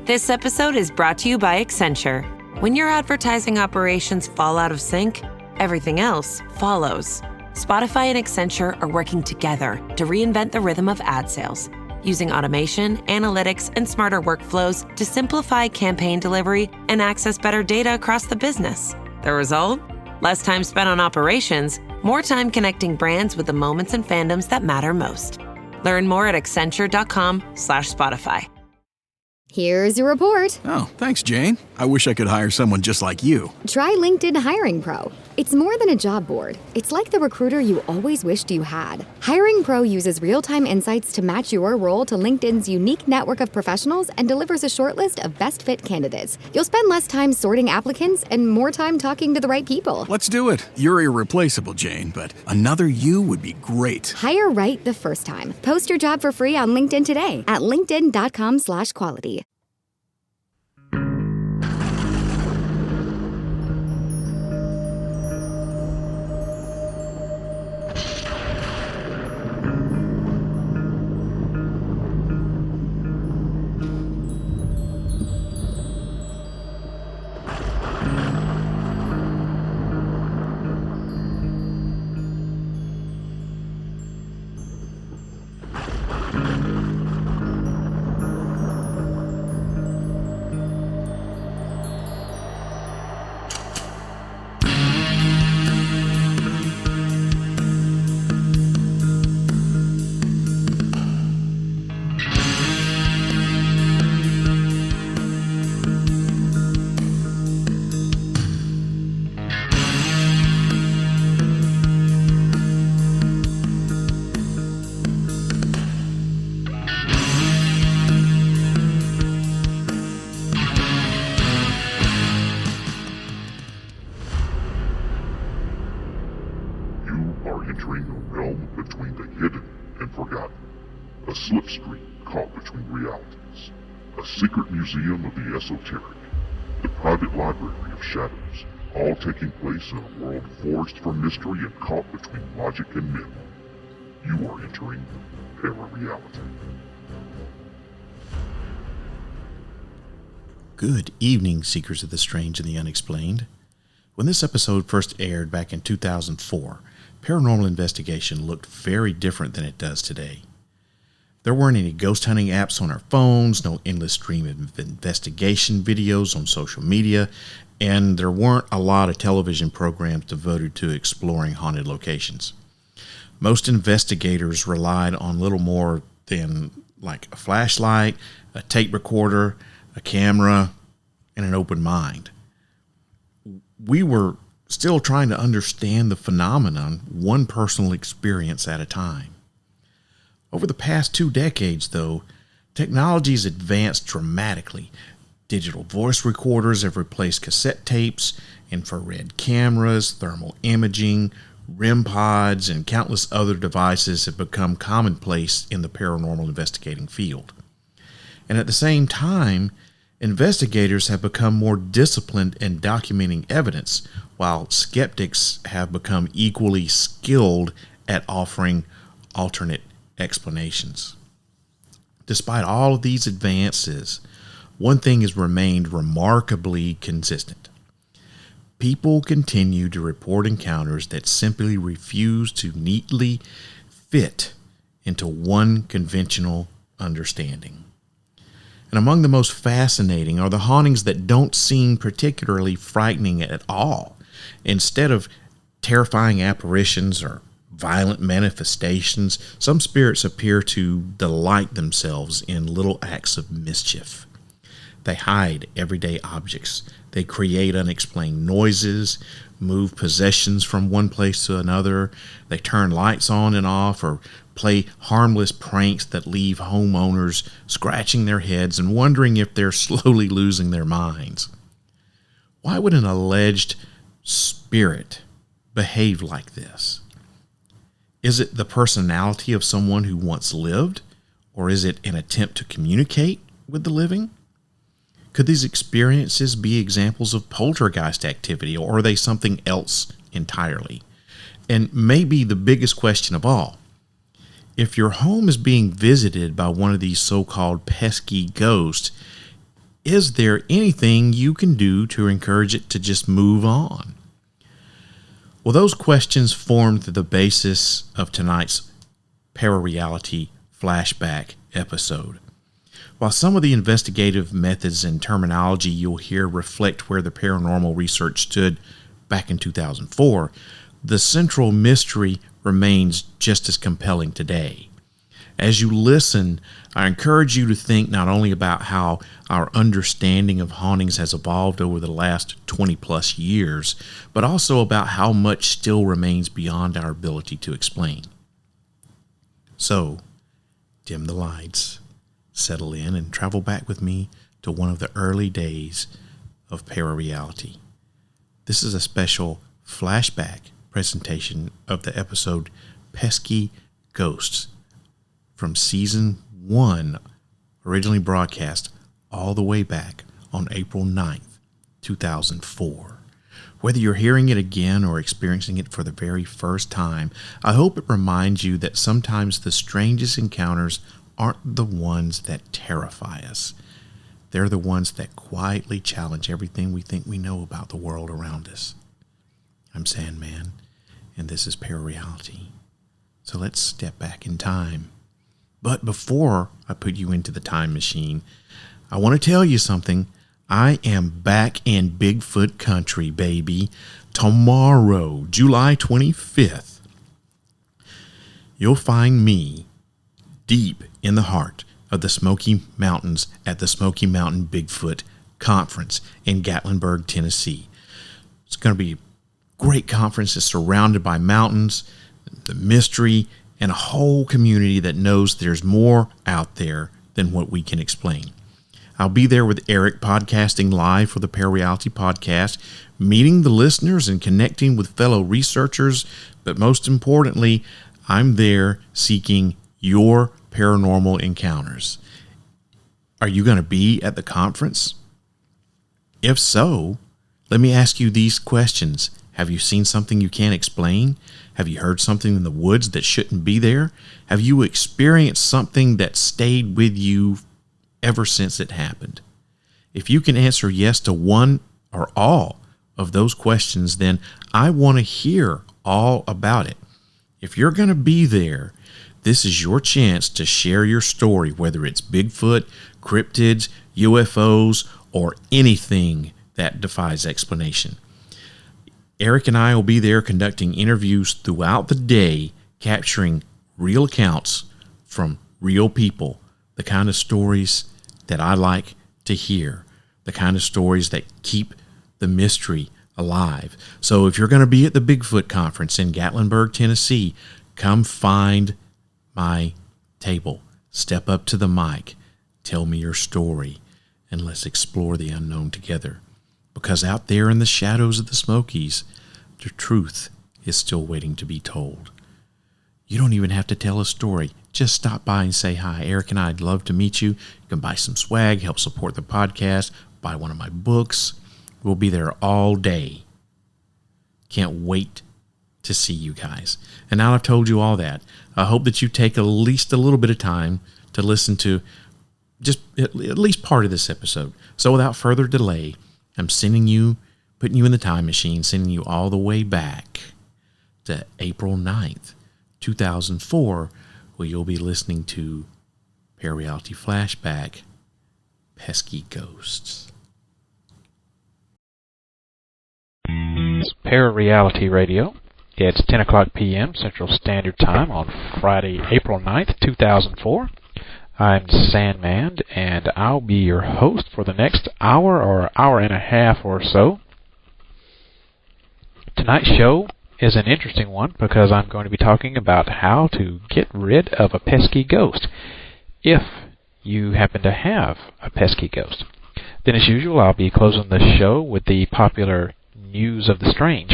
This episode is brought to you by Accenture. When your advertising operations fall out of sync, everything else follows. Spotify and Accenture are working together to reinvent the rhythm of ad sales, using automation, analytics, and smarter workflows to simplify campaign delivery and access better data across the business. The result? Less time spent on operations, more time connecting brands with the moments and fandoms that matter most. Learn more at accenture.com/Spotify. Here's your report. Oh, thanks, Jane. I wish I could hire someone just like you. Try LinkedIn Hiring Pro. It's more than a job board. It's like the recruiter you always wished you had. Hiring Pro uses real-time insights to match your role to LinkedIn's unique network of professionals and delivers a short list of best fit candidates. You'll spend less time sorting applicants and more time talking to the right people. Let's do it. You're irreplaceable, Jane, but another you would be great. Hire right the first time. Post your job for free on LinkedIn today at linkedin.com/quality. Entering a realm between the hidden and forgotten, a slipstream caught between realities, a secret museum of the esoteric, the private library of shadows, all taking place in a world forged from mystery and caught between logic and myth. You are entering ParaReality. Good evening, seekers of the strange and the unexplained. When this episode first aired back in 2004, paranormal investigation looked very different than it does today. There weren't any ghost hunting apps on our phones, no endless stream of investigation videos on social media, and there weren't a lot of television programs devoted to exploring haunted locations. Most investigators relied on little more than like a flashlight, a tape recorder, a camera, and an open mind. We were still trying to understand the phenomenon one personal experience at a time. Over the past 2 decades, though, technology has advanced dramatically. Digital voice recorders have replaced cassette tapes, infrared cameras, thermal imaging, REM pods, and countless other devices have become commonplace in the paranormal investigating field. And at the same time, investigators have become more disciplined in documenting evidence, while skeptics have become equally skilled at offering alternate explanations. Despite all of these advances, one thing has remained remarkably consistent. People continue to report encounters that simply refuse to neatly fit into one conventional understanding. And among the most fascinating are the hauntings that don't seem particularly frightening at all. Instead of terrifying apparitions or violent manifestations, some spirits appear to delight themselves in little acts of mischief. They hide everyday objects. They create unexplained noises, move possessions from one place to another. They turn lights on and off or play harmless pranks that leave homeowners scratching their heads and wondering if they're slowly losing their minds. Why would an alleged spirit behave like this? Is it the personality of someone who once lived, or is it an attempt to communicate with the living? Could these experiences be examples of poltergeist activity, or are they something else entirely? And maybe the biggest question of all, if your home is being visited by one of these so-called pesky ghosts, is there anything you can do to encourage it to just move on? Well, those questions formed the basis of tonight's ParaReality Flashback episode. While some of the investigative methods and terminology you'll hear reflect where the paranormal research stood back in 2004, the central mystery remains just as compelling today. As you listen, I encourage you to think not only about how our understanding of hauntings has evolved over the last 20 plus years, but also about how much still remains beyond our ability to explain. So, dim the lights, settle in, and travel back with me to one of the early days of ParaReality. This is a special flashback presentation of the episode Pesky Ghosts from Season 1, originally broadcast all the way back on April 9th, 2004. Whether you're hearing it again or experiencing it for the very first time, I hope it reminds you that sometimes the strangest encounters aren't the ones that terrify us. They're the ones that quietly challenge everything we think we know about the world around us. I'm Sandman, and this is ParaReality. So let's step back in time. But before I put you into the time machine, I want to tell you something. I am back in Bigfoot country, baby. Tomorrow, July 25th, you'll find me deep in the heart of the Smoky Mountains at the Smoky Mountain Bigfoot Conference in Gatlinburg, Tennessee. It's going to be a great conference. It's surrounded by mountains, the mystery, and a whole community that knows there's more out there than what we can explain. I'll be there with Eric podcasting live for the ParaReality podcast, meeting the listeners and connecting with fellow researchers, but most importantly, I'm there seeking your paranormal encounters. Are you going to be at the conference? If so, let me ask you these questions. Have you seen something you can't explain? Have you heard something in the woods that shouldn't be there? Have you experienced something that stayed with you ever since it happened? If you can answer yes to one or all of those questions, then I want to hear all about it. If you're going to be there, this is your chance to share your story, whether it's Bigfoot, cryptids, UFOs, or anything that defies explanation. Eric and I will be there conducting interviews throughout the day, capturing real accounts from real people, the kind of stories that I like to hear, the kind of stories that keep the mystery alive. So if you're going to be at the Bigfoot conference in Gatlinburg, Tennessee, come find my table, step up to the mic, tell me your story, and let's explore the unknown together. Because out there in the shadows of the Smokies, the truth is still waiting to be told. You don't even have to tell a story. Just stop by and say hi. Eric and I'd love to meet you. You can buy some swag, help support the podcast, buy one of my books. We'll be there all day. Can't wait to see you guys. And now I've told you all that, I hope that you take at least a little bit of time to listen to just at least part of this episode. So without further delay, I'm putting you in the time machine, sending you all the way back to April 9th, 2004, where you'll be listening to ParaReality Flashback, Pesky Ghosts. It's ParaReality Radio. It's 10 o'clock p.m. Central Standard Time on Friday, April 9th, 2004. I'm Sandman, and I'll be your host for the next hour or hour and a half or so. Tonight's show is an interesting one because I'm going to be talking about how to get rid of a pesky ghost if you happen to have a pesky ghost. Then, as usual, I'll be closing the show with the popular News of the Strange.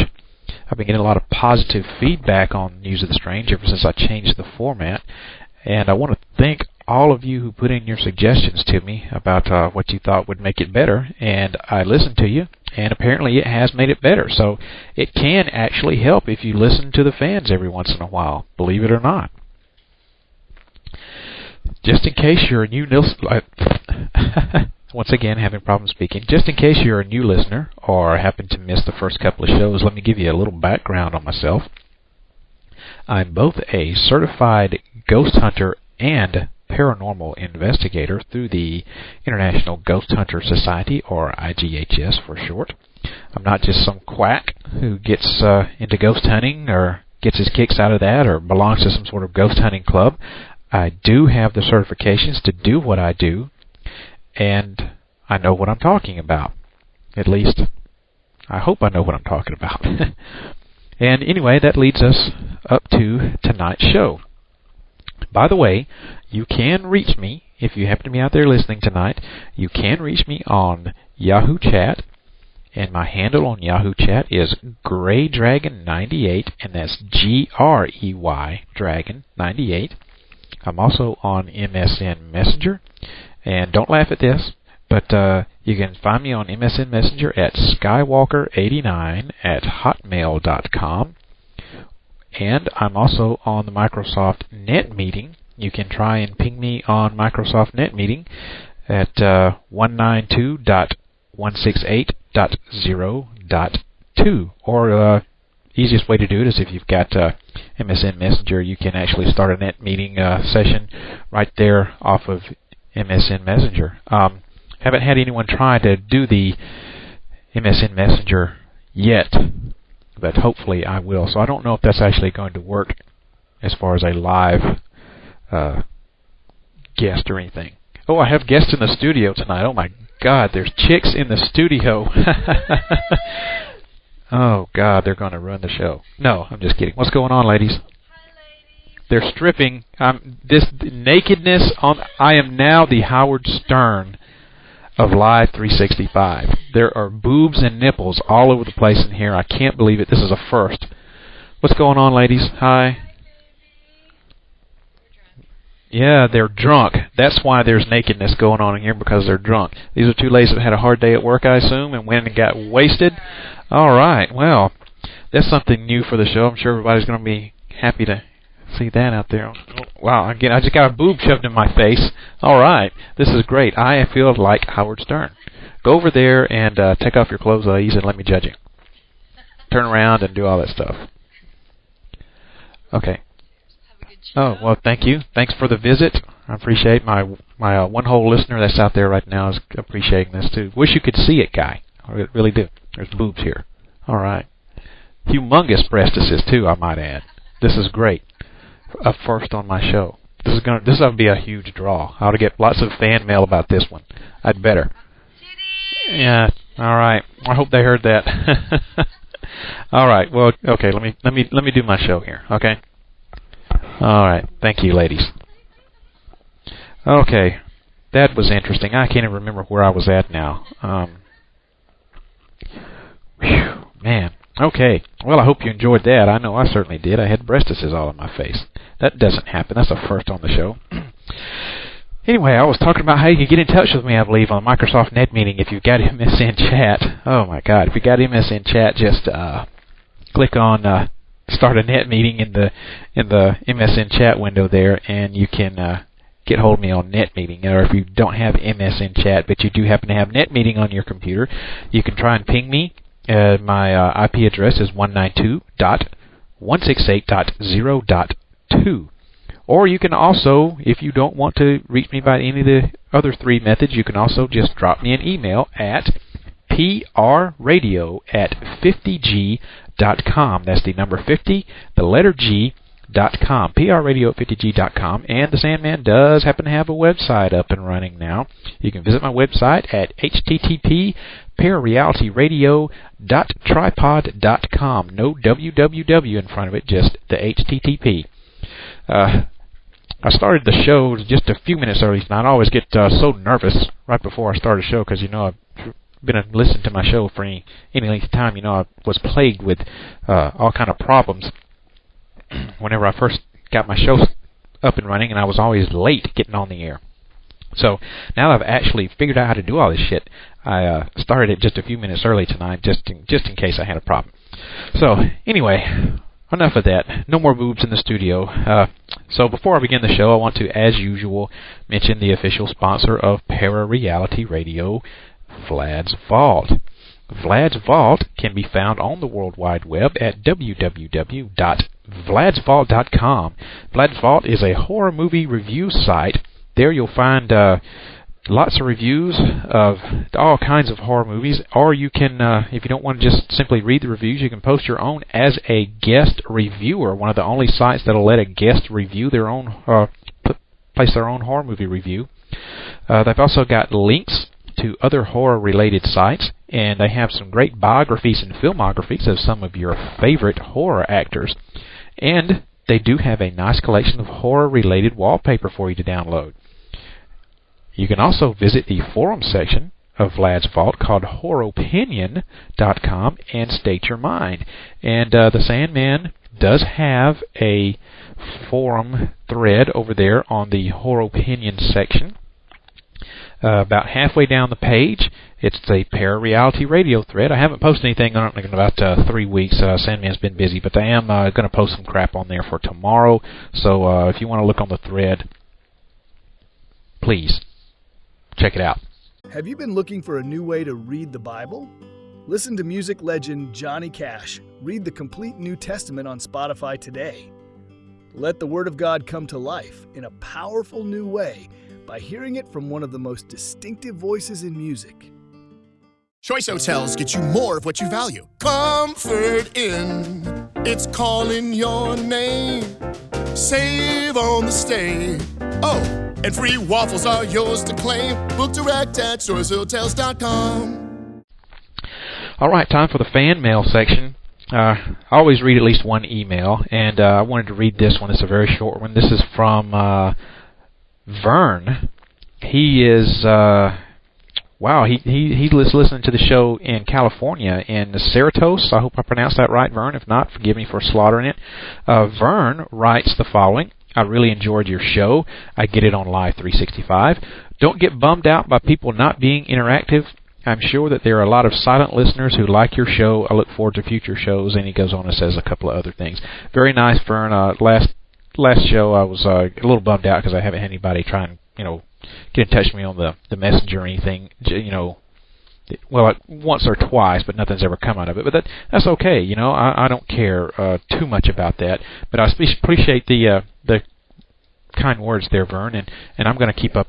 I've been getting a lot of positive feedback on News of the Strange ever since I changed the format, and I want to thank all of you who put in your suggestions to me about what you thought would make it better, and I listened to you, and apparently it has made it better. So it can actually help if you listen to the fans every once in a while, believe it or not. Just in case you're a new once again, having problems speaking. Just in case you're a new listener or happen to miss the first couple of shows, let me give you a little background on myself. I'm both a certified ghost hunter and paranormal investigator through the International Ghost Hunter Society, or IGHS for short. I'm not just some quack who gets into ghost hunting or gets his kicks out of that or belongs to some sort of ghost hunting club. I do have the certifications to do what I do, and I know what I'm talking about. At least, I hope I know what I'm talking about. And anyway, that leads us up to tonight's show. By the way, you can reach me, if you happen to be out there listening tonight, you can reach me on Yahoo Chat, and my handle on Yahoo Chat is GreyDragon98, and that's Grey Dragon98. I'm also on MSN Messenger, and don't laugh at this, but you can find me on MSN Messenger at skywalker89@hotmail.com. And I'm also on the Microsoft Net Meeting. You can try and ping me on Microsoft Net Meeting at 192.168.0.2. Or easiest way to do it is if you've got MSN Messenger, you can actually start a net meeting session right there off of MSN Messenger. Haven't had anyone try to do the MSN Messenger yet, but hopefully I will. So I don't know if that's actually going to work as far as a live guest or anything. Oh, I have guests in the studio tonight. Oh my God, there's chicks in the studio. Oh God, they're going to ruin the show. No, I'm just kidding. What's going on, ladies? They're stripping. This nakedness on. I am now the Howard Stern of Live 365. There are boobs and nipples all over the place in here. I can't believe it. This is a first. What's going on, ladies? Hi. Yeah, they're drunk. That's why there's nakedness going on in here, because they're drunk. These are two ladies that had a hard day at work, I assume, and went and got wasted. All right. Well, that's something new for the show. I'm sure everybody's going to be happy to see that out there. Oh, wow, again, I just got a boob shoved in my face. All right, this is great. I feel like Howard Stern. Go over there and take off your clothes, ladies, and let me judge you. Turn around and do all that stuff. Okay. Oh, well, thank you. Thanks for the visit. I appreciate my one whole listener that's out there right now is appreciating this, too. Wish you could see it, Guy. I really do. There's boobs here. All right. Humongous breastises, too, I might add. This is great. A first on my show. This will be a huge draw. I ought to get lots of fan mail about this one. I'd better. Yeah. All right. I hope they heard that. All right. Well, okay. Let me do my show here. Okay. All right. Thank you, ladies. Okay. That was interesting. I can't even remember where I was at now. Whew, man. Okay. Well, I hope you enjoyed that. I know I certainly did. I had breastises all on my face. That doesn't happen. That's a first on the show. Anyway, I was talking about how you can get in touch with me, I believe, on Microsoft Net Meeting if you've got MSN Chat. Oh, my God. If you've got MSN Chat, just click on Start a Net Meeting in the MSN Chat window there, and you can get hold of me on Net Meeting. Or if you don't have MSN Chat, but you do happen to have Net Meeting on your computer, you can try and ping me. My IP address is 192.168.0.2. Or you can also, if you don't want to reach me by any of the other three methods, you can also just drop me an email at prradio@50g.com. That's the number 50, the letter G.com. prradio@50g.com. And the Sandman does happen to have a website up and running now. You can visit my website at http://pararealityradio.tripod.com. No www in front of it, just the HTTP. I started the show just a few minutes early tonight. I always get so nervous right before I start a show because, you know, I've been listening to my show for any length of time. You know, I was plagued with all kind of problems whenever I first got my show up and running, and I was always late getting on the air. So now that I've actually figured out how to do all this shit, I started it just a few minutes early tonight, just in case I had a problem. So anyway, enough of that. No more boobs in the studio. So before I begin the show, I want to, as usual, mention the official sponsor of ParaReality Radio, Vlad's Vault. Vlad's Vault can be found on the World Wide Web at www.vladsvault.com. Vlad's Vault is a horror movie review site. There you'll find lots of reviews of all kinds of horror movies, or you can, if you don't want to just simply read the reviews, you can post your own as a guest reviewer, one of the only sites that'll let a guest review their own, place their own horror movie review. They've also got links to other horror-related sites, and they have some great biographies and filmographies of some of your favorite horror actors. And they do have a nice collection of horror-related wallpaper for you to download. You can also visit the forum section of Vlad's Vault called horroropinion.com and state your mind. And the Sandman does have a forum thread over there on the Horror Opinion section. About halfway down the page, it's the ParaReality Radio thread. I haven't posted anything on it in about 3 weeks. Sandman's been busy, but I am going to post some crap on there for tomorrow. So if you want to look on the thread, please check it out. Have you been looking for a new way to read the Bible? Listen to music legend Johnny Cash read the complete New Testament on Spotify today. Let the Word of God come to life in a powerful new way by hearing it from one of the most distinctive voices in music. Choice Hotels get you more of what you value. Comfort Inn, it's calling your name. Save on the stay. Oh, and free waffles are yours to claim. Book direct at choicehotels.com. All right, time for the fan mail section. I always read at least one email, and I wanted to read this one. It's a very short one. This is from Vern. He is he's listening to the show in California, in Cerritos. I hope I pronounced that right, Vern. If not, forgive me for slaughtering it. Vern writes the following: I really enjoyed your show. I get it on Live 365. Don't get bummed out by people not being interactive. I'm sure that there are a lot of silent listeners who like your show. I look forward to future shows. And he goes on and says a couple of other things. Very nice, Vern. Last show I was a little bummed out because I haven't had anybody try and get in touch with me on the messenger or anything. Once or twice, but nothing's ever come out of it. But that's okay. I don't care too much about that. But I appreciate the kind words there, Vern, and I'm going to keep up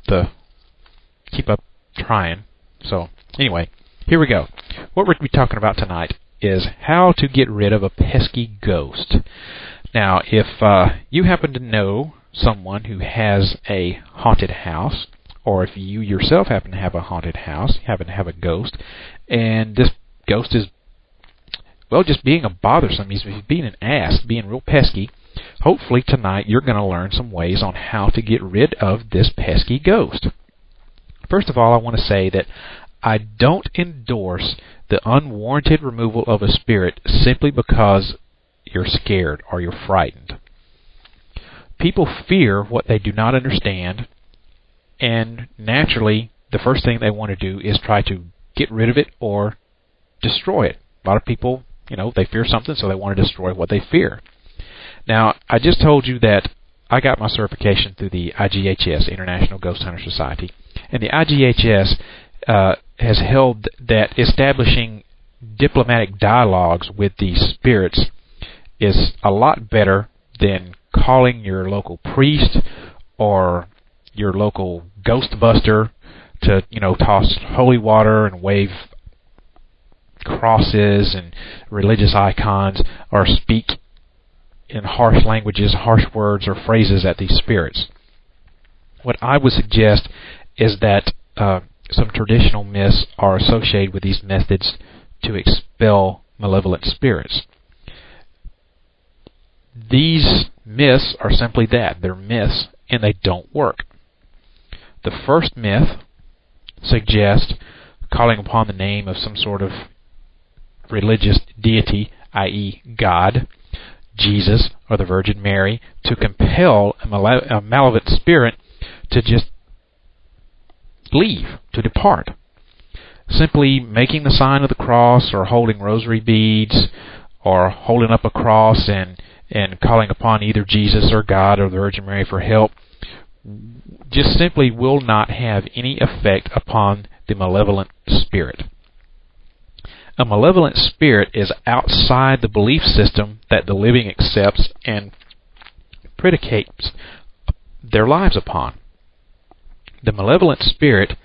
trying. So anyway, here we go. What we're going to be talking about tonight is how to get rid of a pesky ghost. Now, if you happen to know someone who has a haunted house, or if you yourself happen to have a haunted house, you happen to have a ghost, and this ghost is, just being a bothersome, he's being an ass, being real pesky, hopefully tonight you're going to learn some ways on how to get rid of this pesky ghost. First of all, I want to say that I don't endorse the unwarranted removal of a spirit simply because you're scared or you're frightened. People fear what they do not understand, and naturally, the first thing they want to do is try to get rid of it or destroy it. A lot of people, they fear something, so they want to destroy what they fear. Now, I just told you that I got my certification through the IGHS, International Ghost Hunter Society, and the IGHS has held that establishing diplomatic dialogues with these spirits is a lot better than calling your local priest or your local ghostbuster to, toss holy water and wave crosses and religious icons or speak in harsh languages, harsh words or phrases at these spirits. What I would suggest is that some traditional myths are associated with these methods to expel malevolent spirits. These myths are simply that. They're myths, and they don't work. The first myth suggests calling upon the name of some sort of religious deity, i.e. God, Jesus, or the Virgin Mary, to compel a malevolent spirit to just leave, to depart. Simply making the sign of the cross or holding rosary beads or holding up a cross and calling upon either Jesus or God or the Virgin Mary for help just simply will not have any effect upon the malevolent spirit. A malevolent spirit is outside the belief system that the living accepts and predicates their lives upon. The malevolent spirit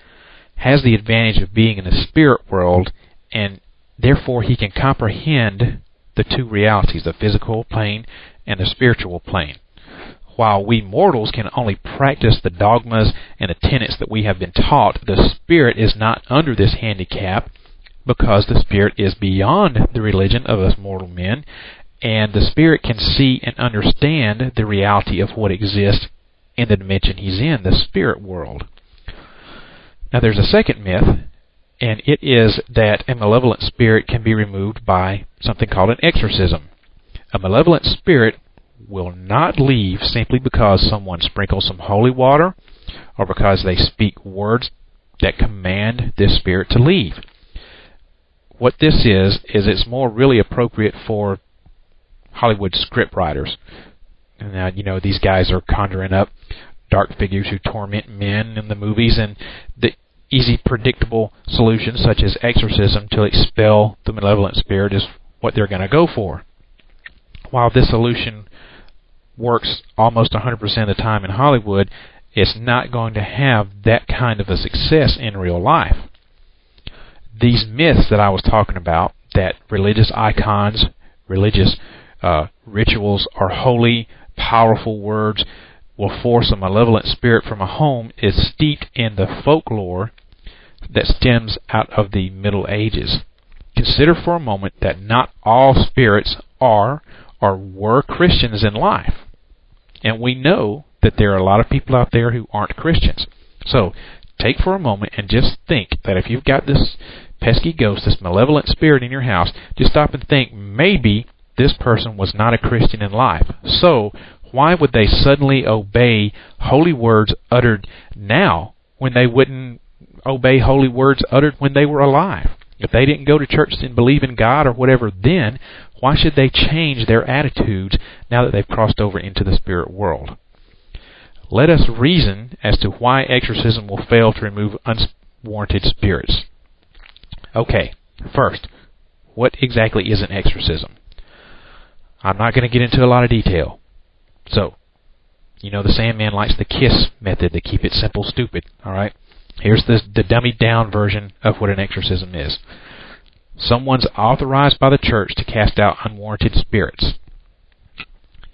has the advantage of being in the spirit world, and therefore he can comprehend the two realities, the physical plane and the spiritual plane. While we mortals can only practice the dogmas and the tenets that we have been taught, the spirit is not under this handicap, because the spirit is beyond the religion of us mortal men, and the spirit can see and understand the reality of what exists in the dimension he's in, the spirit world. Now there's a second myth, and it is that a malevolent spirit can be removed by something called an exorcism. A malevolent spirit will not leave simply because someone sprinkles some holy water or because they speak words that command this spirit to leave. What this is it's more really appropriate for Hollywood script writers. Now, these guys are conjuring up dark figures who torment men in the movies, and the easy, predictable solutions such as exorcism to expel the malevolent spirit is what they're going to go for. While this solution works almost 100% of the time in Hollywood, it's not going to have that kind of a success in real life. These myths that I was talking about, that religious icons, religious rituals are holy, powerful words, will force a malevolent spirit from a home, is steeped in the folklore that stems out of the Middle Ages. Consider for a moment that not all spirits are or were Christians in life. And we know that there are a lot of people out there who aren't Christians. So, take for a moment and just think that if you've got this pesky ghost, this malevolent spirit in your house, just stop and think, maybe this person was not a Christian in life. So, why would they suddenly obey holy words uttered now when they wouldn't obey holy words uttered when they were alive? If they didn't go to church and believe in God or whatever then, why should they change their attitudes now that they've crossed over into the spirit world? Let us reason as to why exorcism will fail to remove unwarranted spirits. Okay, first, what exactly is an exorcism? I'm not going to get into a lot of detail. So, the Sandman likes the KISS method to keep it simple, stupid, alright? Here's the dummied down version of what an exorcism is. Someone's authorized by the church to cast out unwarranted spirits.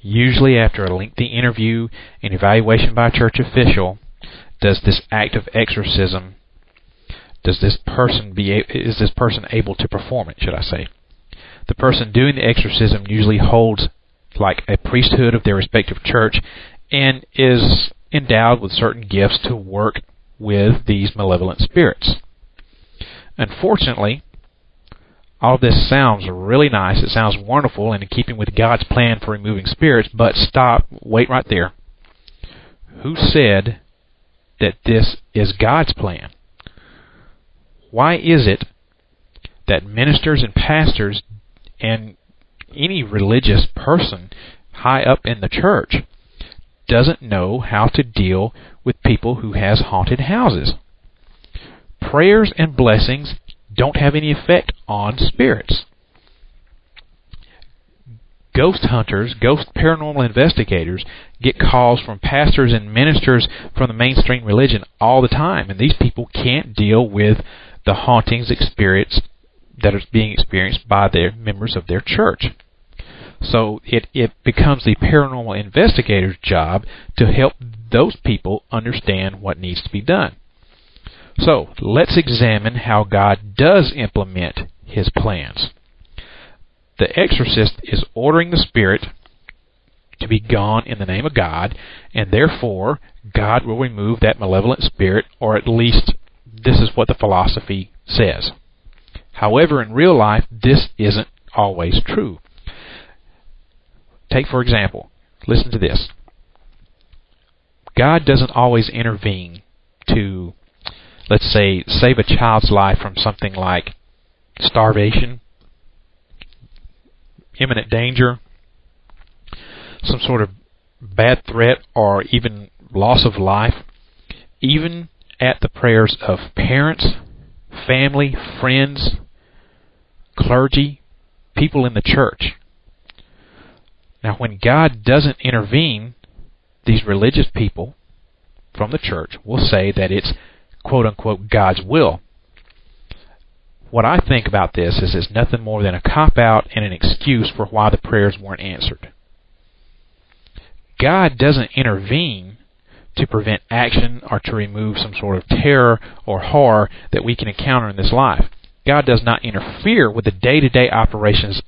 Usually after a lengthy interview and evaluation by a church official, does this act of exorcism, is this person able to perform it, should I say? The person doing the exorcism usually holds like a priesthood of their respective church and is endowed with certain gifts to work with these malevolent spirits. Unfortunately, all this sounds really nice. It sounds wonderful and in keeping with God's plan for removing spirits, but stop, wait right there. Who said that this is God's plan? Why is it that ministers and pastors and any religious person high up in the church doesn't know how to deal with people who has haunted houses? Prayers and blessings don't have any effect on spirits. Ghost hunters, ghost paranormal investigators get calls from pastors and ministers from the mainstream religion all the time, and these people can't deal with the hauntings experience that is being experienced by their members of their church. So it becomes the paranormal investigator's job to help those people understand what needs to be done. So let's examine how God does implement His plans. The exorcist is ordering the spirit to be gone in the name of God, and therefore God will remove that malevolent spirit, or at least this is what the philosophy says. However, in real life, this isn't always true. Take, for example, listen to this. God doesn't always intervene to, let's say, save a child's life from something like starvation, imminent danger, some sort of bad threat, or even loss of life, even at the prayers of parents, family, friends, clergy, people in the church. Now, when God doesn't intervene, these religious people from the church will say that it's quote-unquote God's will. What I think about this is it's nothing more than a cop-out and an excuse for why the prayers weren't answered. God doesn't intervene to prevent action or to remove some sort of terror or horror that we can encounter in this life. God does not interfere with the day-to-day operations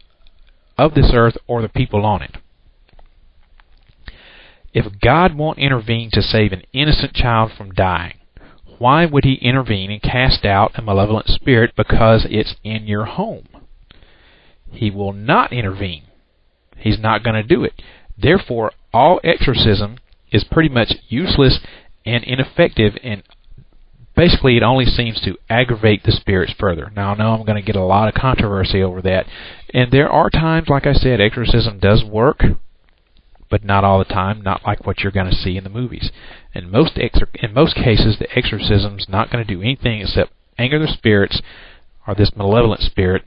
of this earth or the people on it. If God won't intervene to save an innocent child from dying, why would He intervene and cast out a malevolent spirit because it's in your home? He will not intervene. He's not going to do it. Therefore, all exorcism is pretty much useless and ineffective, and basically it only seems to aggravate the spirits further. Now, I know I'm going to get a lot of controversy over that, and there are times, like I said, exorcism does work, but not all the time, not like what you're going to see in the movies. In most cases, the exorcism's not going to do anything except anger the spirits or this malevolent spirit,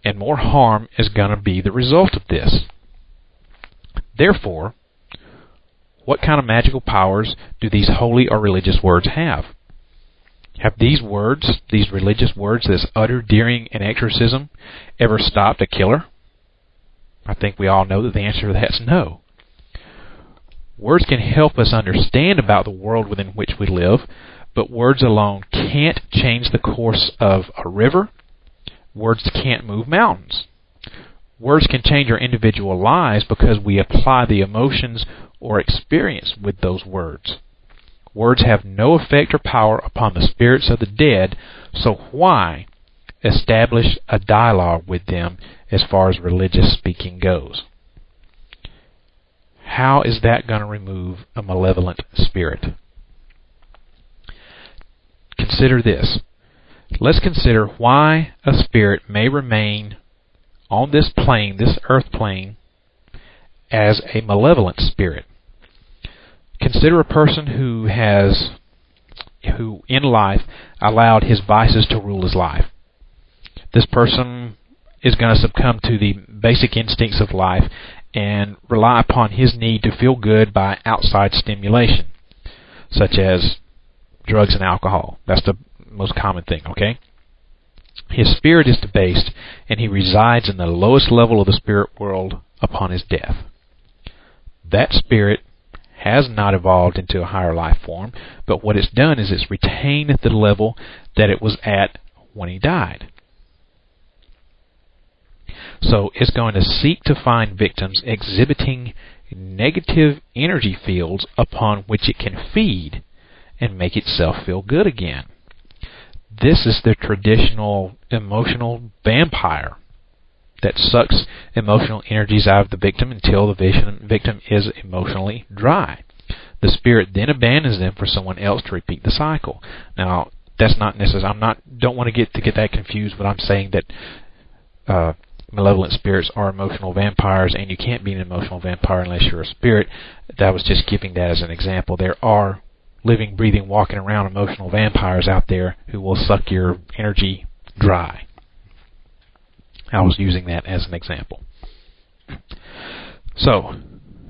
and more harm is going to be the result of this. Therefore, what kind of magical powers do these holy or religious words have? Have these words, these religious words that's uttered during an exorcism, ever stopped a killer? I think we all know that the answer to that is no. Words can help us understand about the world within which we live, but words alone can't change the course of a river. Words can't move mountains. Words can change our individual lives because we apply the emotions or experience with those words. Words have no effect or power upon the spirits of the dead, so why establish a dialogue with them as far as religious speaking goes? How is that going to remove a malevolent spirit? Consider this. Let's consider why a spirit may remain on this plane, this earth plane, as a malevolent spirit. Consider a person who in life allowed his vices to rule his life. This person is going to succumb to the basic instincts of life and rely upon his need to feel good by outside stimulation, such as drugs and alcohol. That's the most common thing, okay? His spirit is debased, and he resides in the lowest level of the spirit world upon his death. That spirit has not evolved into a higher life form, but what it's done is it's retained at the level that it was at when he died. So it's going to seek to find victims exhibiting negative energy fields upon which it can feed and make itself feel good again. This is the traditional emotional vampire that sucks emotional energies out of the victim until the victim is emotionally dry. The spirit then abandons them for someone else to repeat the cycle. Now, that's not necessary. Don't want to get that confused, but I'm saying that malevolent spirits are emotional vampires, and you can't be an emotional vampire unless you're a spirit. That was just giving that as an example. There are living, breathing, walking around emotional vampires out there who will suck your energy dry. I was using that as an example. So,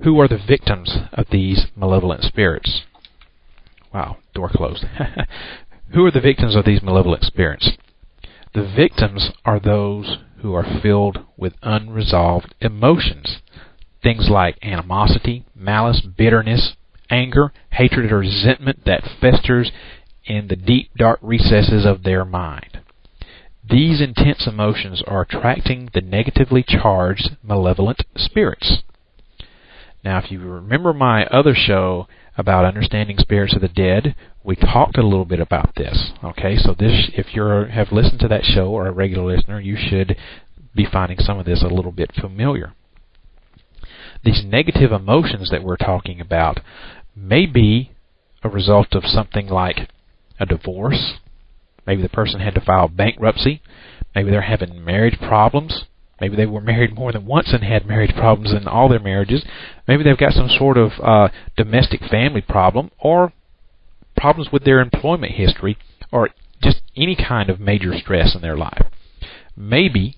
who are the victims of these malevolent spirits? Wow, door closed. Who are the victims of these malevolent spirits? The victims are those who are filled with unresolved emotions. Things like animosity, malice, bitterness, anger, hatred, or resentment that festers in the deep, dark recesses of their mind. These intense emotions are attracting the negatively charged, malevolent spirits. Now, if you remember my other show about understanding spirits of the dead, we talked a little bit about this. Okay, so this, if you have listened to that show or a regular listener, you should be finding some of this a little bit familiar. These negative emotions that we're talking about may be a result of something like a divorce. Maybe the person had to file bankruptcy. Maybe they're having marriage problems. Maybe they were married more than once and had marriage problems in all their marriages. Maybe they've got some sort of domestic family problem, or problems with their employment history, or just any kind of major stress in their life. Maybe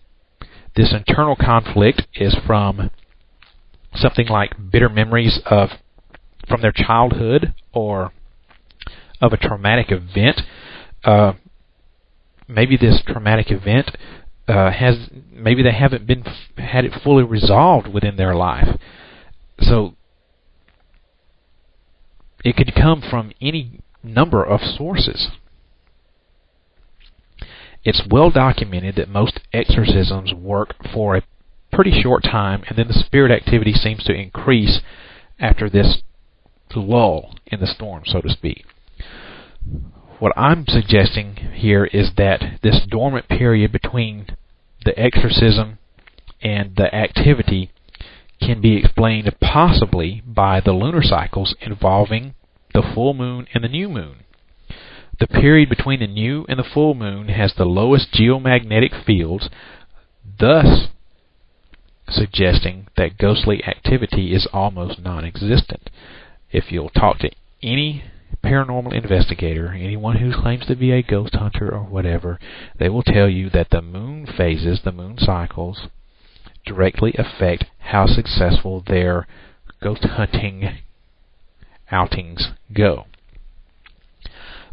this internal conflict is from something like bitter memories from their childhood, or of a traumatic event. Maybe this traumatic event maybe they haven't had it fully resolved within their life. So it could come from any number of sources. It's well documented that most exorcisms work for a pretty short time, and then the spirit activity seems to increase after this lull in the storm, so to speak. What I'm suggesting here is that this dormant period between the exorcism and the activity can be explained possibly by the lunar cycles involving the full moon and the new moon. The period between the new and the full moon has the lowest geomagnetic fields, thus suggesting that ghostly activity is almost non-existent. If you'll talk to any paranormal investigator, anyone who claims to be a ghost hunter or whatever, they will tell you that the moon phases, the moon cycles, directly affect how successful their ghost hunting outings go.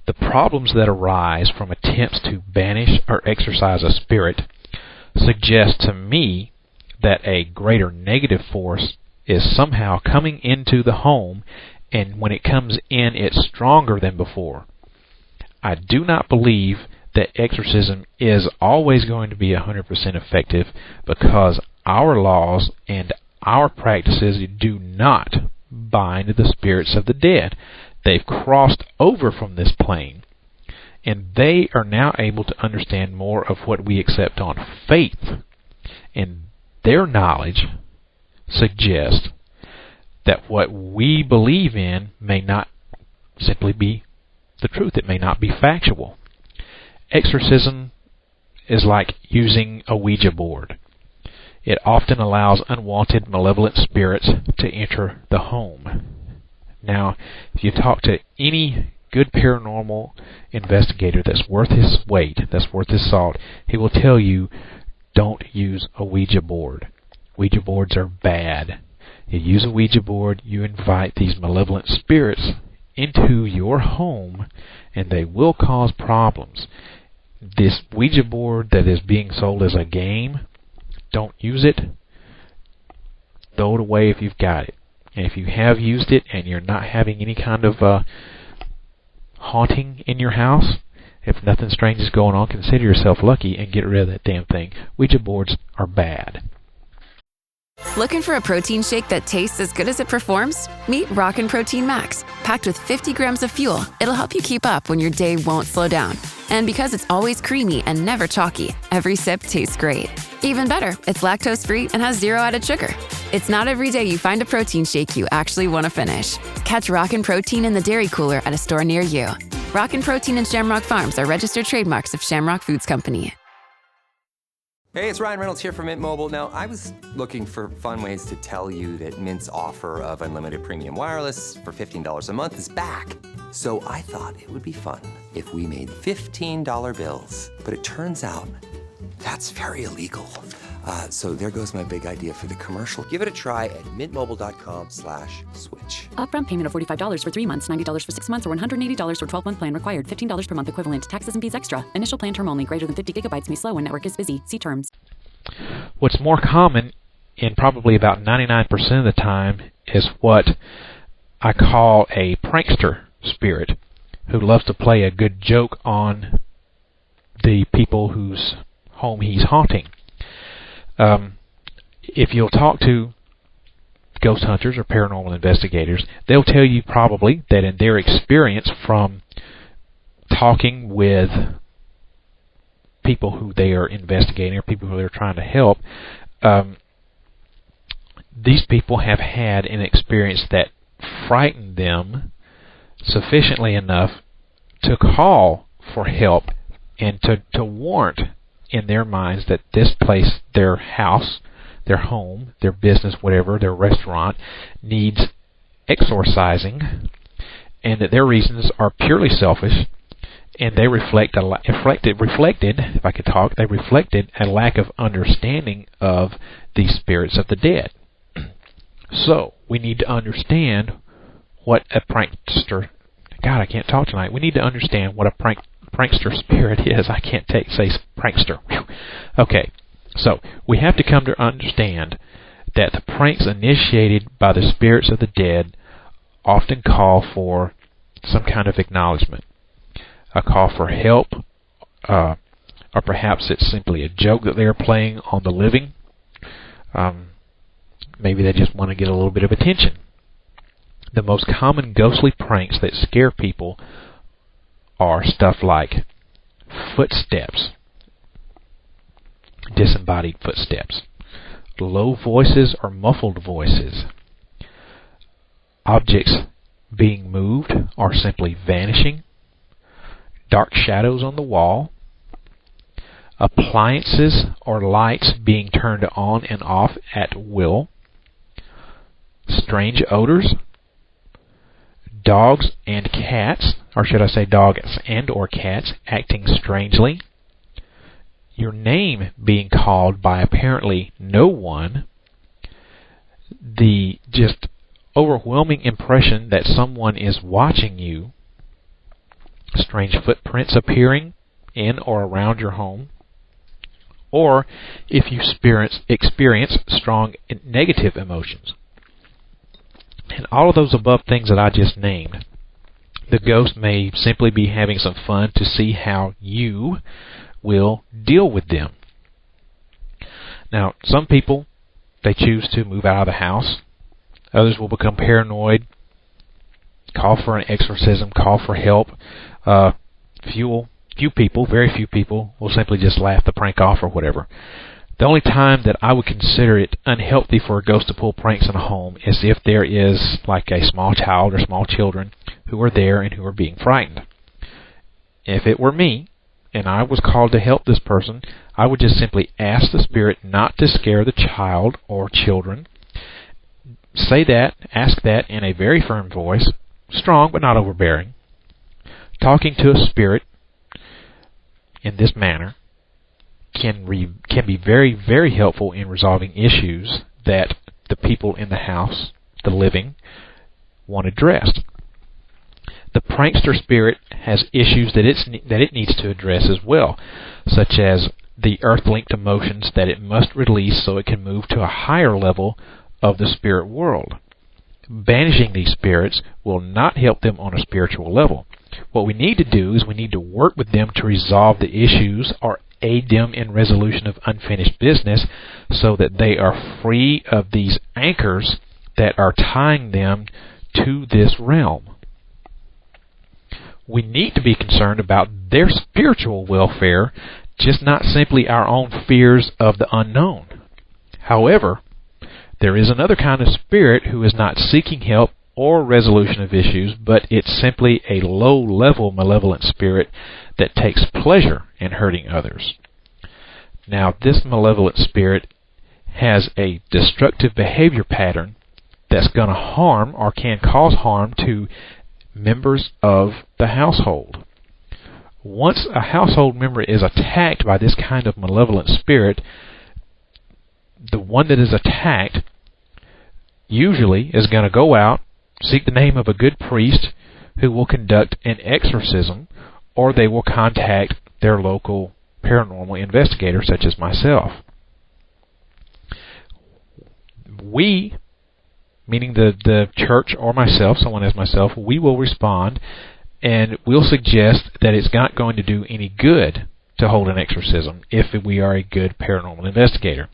The problems that arise from attempts to banish or exorcise a spirit suggest to me that a greater negative force is somehow coming into the home, and when it comes in, it's stronger than before. I do not believe that exorcism is always going to be 100% effective, because our laws and our practices do not bind the spirits of the dead. They've crossed over from this plane, and they are now able to understand more of what we accept on faith, and their knowledge suggests that what we believe in may not simply be the truth. It may not be factual. Exorcism is like using a Ouija board. It often allows unwanted malevolent spirits to enter the home. Now, if you talk to any good paranormal investigator that's worth his weight, that's worth his salt, he will tell you, don't use a Ouija board. Ouija boards are bad. You use a Ouija board, you invite these malevolent spirits into your home, and they will cause problems. This Ouija board that is being sold as a game, don't use it. Throw it away if you've got it. And if you have used it and you're not having any kind of haunting in your house, if nothing strange is going on, consider yourself lucky and get rid of that damn thing. Ouija boards are bad. Looking for a protein shake that tastes as good as it performs? Meet Rockin' Protein Max. Packed with 50 grams of fuel, it'll help you keep up when your day won't slow down. And because it's always creamy and never chalky, every sip tastes great. Even better, it's lactose-free and has 0 added sugar. It's not every day you find a protein shake you actually want to finish. Catch Rockin' Protein in the dairy cooler at a store near you. Rockin' Protein and Shamrock Farms are registered trademarks of Shamrock Foods Company. Hey, it's Ryan Reynolds here from Mint Mobile. Now, I was looking for fun ways to tell you that Mint's offer of unlimited premium wireless for $15 a month is back. So I thought it would be fun if we made $15 bills. But it turns out that's very illegal. So there goes my big idea for the commercial. Give it a try at mintmobile.com/switch. Upfront payment of $45 for 3 months, $90 for 6 months, or $180 for 12-month plan required. $15 per month equivalent. Taxes and fees extra. Initial plan term only. Greater than 50 gigabytes may slow when network is busy. See terms. What's more common, in probably about 99% of the time, is what I call a prankster spirit, who loves to play a good joke on the people whose home he's haunting. If you'll talk to ghost hunters or paranormal investigators, they'll tell you probably that in their experience from talking with people who they are investigating or people who they're trying to help, these people have had an experience that frightened them sufficiently enough to call for help and to warrant in their minds that this place, their house, their home, their business, whatever, their restaurant, needs exorcising, and that their reasons are purely selfish, and they reflected, if I could talk, they reflected a lack of understanding of the spirits of the dead. So, we need to understand what a prankster, God, I can't talk tonight. We need to understand what a prankster spirit is. I can't say prankster. Whew. Okay, so we have to come to understand that the pranks initiated by the spirits of the dead often call for some kind of acknowledgement, a call for help, or perhaps it's simply a joke that they are playing on the living. Maybe they just want to get a little bit of attention. The most common ghostly pranks that scare people are stuff like footsteps, disembodied footsteps, low voices or muffled voices, objects being moved or simply vanishing, dark shadows on the wall, appliances or lights being turned on and off at will, strange odors, dogs and cats, or should I say dogs and or cats, acting strangely, your name being called by apparently no one, the just overwhelming impression that someone is watching you, strange footprints appearing in or around your home, or if you experience strong negative emotions. And all of those above things that I just named, the ghost may simply be having some fun to see how you will deal with them. Now, some people, they choose to move out of the house. Others will become paranoid, call for an exorcism, call for help. Few people, very few people, will simply just laugh the prank off or whatever. The only time that I would consider it unhealthy for a ghost to pull pranks in a home is if there is like a small child or small children who are there and who are being frightened. If it were me, and I was called to help this person, I would just simply ask the spirit not to scare the child or children. Say that, ask that in a very firm voice, strong but not overbearing. Talking to a spirit in this manner can be very, very helpful in resolving issues that the people in the house, the living, want addressed. The prankster spirit has issues that it needs to address as well, such as the earth-linked emotions that it must release so it can move to a higher level of the spirit world. Banishing these spirits will not help them on a spiritual level. What we need to do is we need to work with them to resolve the issues or aid them in resolution of unfinished business so that they are free of these anchors that are tying them to this realm. We need to be concerned about their spiritual welfare, just not simply our own fears of the unknown. However, there is another kind of spirit who is not seeking help or resolution of issues, but it's simply a low-level malevolent spirit that takes pleasure in hurting others. Now, this malevolent spirit has a destructive behavior pattern that's going to harm or can cause harm to members of the household. Once a household member is attacked by this kind of malevolent spirit, the one that is attacked usually is going to go out, seek the name of a good priest who will conduct an exorcism, or they will contact their local paranormal investigator such as myself. We, meaning the church or myself, someone as myself, we will respond and we'll suggest that it's not going to do any good to hold an exorcism if we are a good paranormal investigator.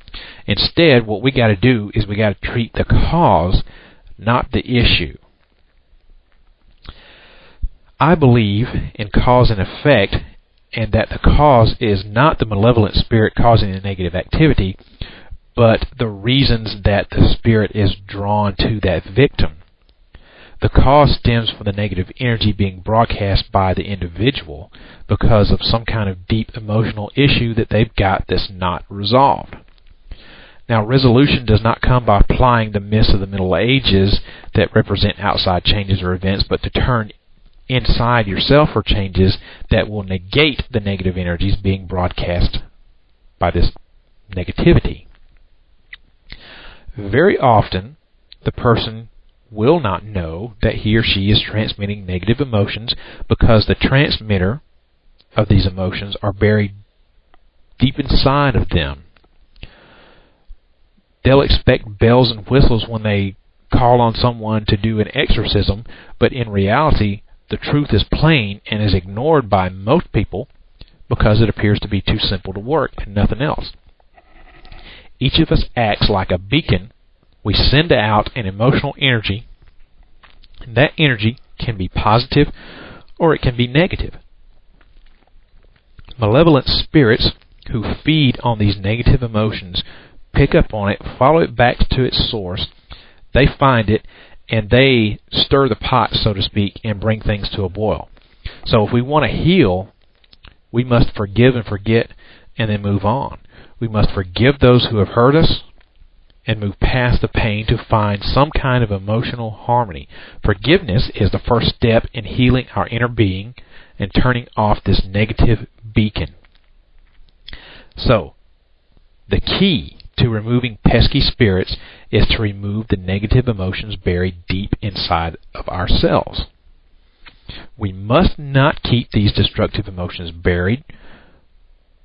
Instead, what we got to do is we got to treat the cause, not the issue. I believe in cause and effect, and that the cause is not the malevolent spirit causing the negative activity, but the reasons that the spirit is drawn to that victim. The cause stems from the negative energy being broadcast by the individual because of some kind of deep emotional issue that they've got that's not resolved. Now, resolution does not come by applying the myths of the Middle Ages that represent outside changes or events, but to turn inside yourself for changes that will negate the negative energies being broadcast by this negativity. Very often, the person will not know that he or she is transmitting negative emotions because the transmitter of these emotions are buried deep inside of them. They'll expect bells and whistles when they call on someone to do an exorcism, but in reality, the truth is plain and is ignored by most people because it appears to be too simple to work and nothing else. Each of us acts like a beacon. We send out an emotional energy, and that energy can be positive or it can be negative. Malevolent spirits who feed on these negative emotions pick up on it, follow it back to its source, they find it, and they stir the pot, so to speak, and bring things to a boil. So if we want to heal, we must forgive and forget and then move on. We must forgive those who have hurt us and move past the pain to find some kind of emotional harmony. Forgiveness is the first step in healing our inner being and turning off this negative beacon. So, the key to removing pesky spirits is to remove the negative emotions buried deep inside of ourselves. We must not keep these destructive emotions buried,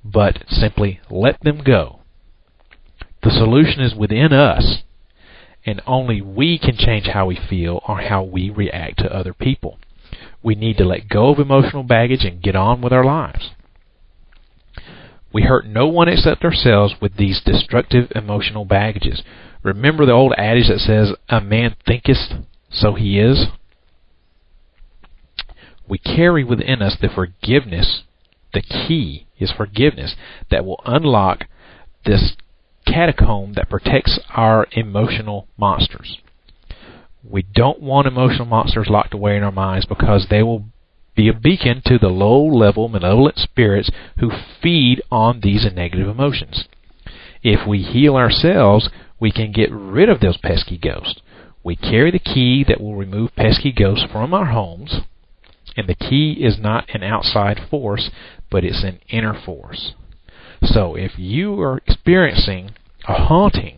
but simply let them go. The solution is within us, and only we can change how we feel or how we react to other people. We need to let go of emotional baggage and get on with our lives. We hurt no one except ourselves with these destructive emotional baggages. Remember the old adage that says, "A man thinketh, so he is"? We carry within us the forgiveness. The key is forgiveness that will unlock this catacomb that protects our emotional monsters. We don't want emotional monsters locked away in our minds because they will be a beacon to the low-level malevolent spirits who feed on these negative emotions. If we heal ourselves, we can get rid of those pesky ghosts. We carry the key that will remove pesky ghosts from our homes, and the key is not an outside force, but it's an inner force. So if you are experiencing a haunting,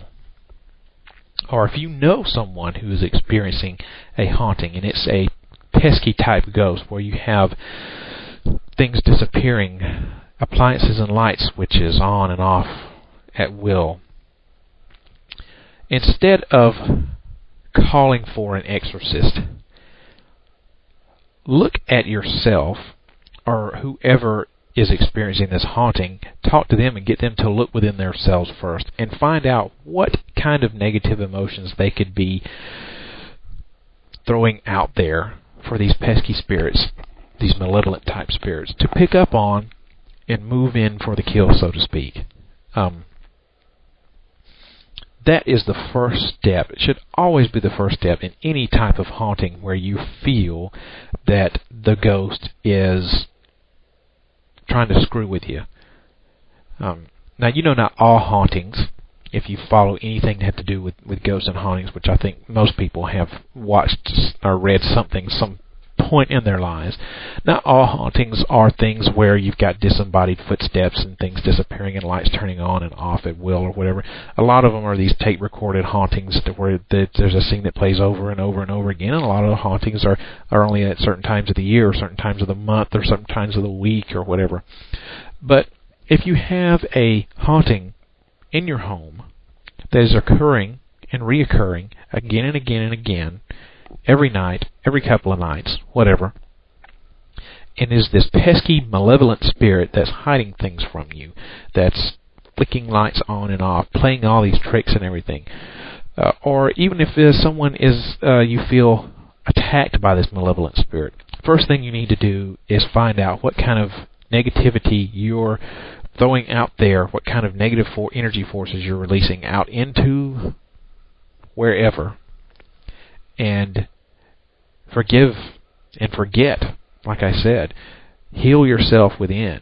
or if you know someone who is experiencing a haunting, and it's a pesky type ghost where you have things disappearing, appliances and light switches on and off at will, instead of calling for an exorcist, look at yourself or whoever is experiencing this haunting, talk to them and get them to look within themselves first and find out what kind of negative emotions they could be throwing out there for these pesky spirits, these malevolent type spirits, to pick up on and move in for the kill, so to speak. That is the first step. It should always be the first step in any type of haunting where you feel that the ghost is trying to screw with you. Now, you know, not all hauntings, if you follow anything that had to do with ghosts and hauntings, which I think most people have watched or read something some point in their lives, not all hauntings are things where you've got disembodied footsteps and things disappearing and lights turning on and off at will or whatever. A lot of them are these tape-recorded hauntings where there's a scene that plays over and over and over again, and a lot of the hauntings are only at certain times of the year or certain times of the month or certain times of the week or whatever. But if you have a haunting in your home that is occurring and reoccurring again and again and again, every night, every couple of nights, whatever, and is this pesky, malevolent spirit that's hiding things from you, that's flicking lights on and off, playing all these tricks and everything, or even if someone is, you feel attacked by this malevolent spirit, first thing you need to do is find out what kind of negativity you're throwing out there, what kind of negative energy forces you're releasing out into wherever, and Forgive and forget, like I said. Heal yourself within.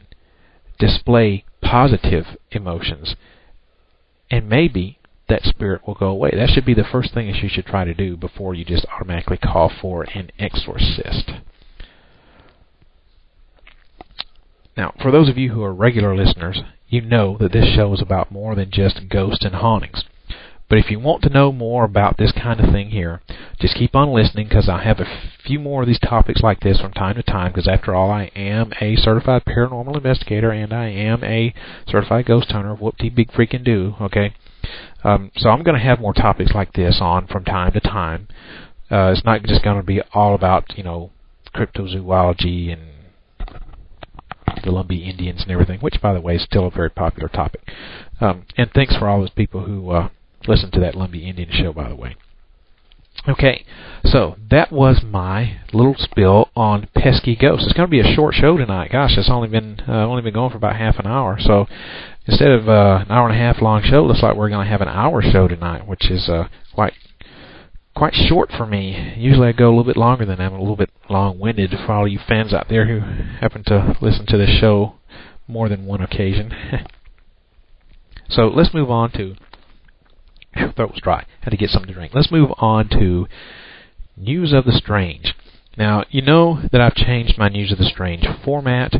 Display positive emotions. And maybe that spirit will go away. That should be the first thing that you should try to do before you just automatically call for an exorcist. Now, for those of you who are regular listeners, you know that this show is about more than just ghosts and hauntings. But if you want to know more about this kind of thing here, just keep on listening, because I have a few more of these topics like this from time to time, because after all, I am a certified paranormal investigator, and I am a certified ghost hunter. Whoop-de big freaking do, okay? So I'm going to have more topics like this on from time to time. It's not just going to be all about, cryptozoology and the Lumbee Indians and everything, which, by the way, is still a very popular topic. And thanks for all those people who listen to that Lumbee Indian show, by the way. Okay, so that was my little spill on pesky ghosts. It's going to be a short show tonight. Gosh, it's only been going for about half an hour. So instead of an hour and a half long show, it looks like we're going to have an hour show tonight, which is quite short for me. Usually I go a little bit longer than that. I'm a little bit long-winded for all you fans out there who happen to listen to this show more than one occasion. So let's move on to... throat was dry. Had to get something to drink. Let's move on to News of the Strange. Now, you know that I've changed my News of the Strange format,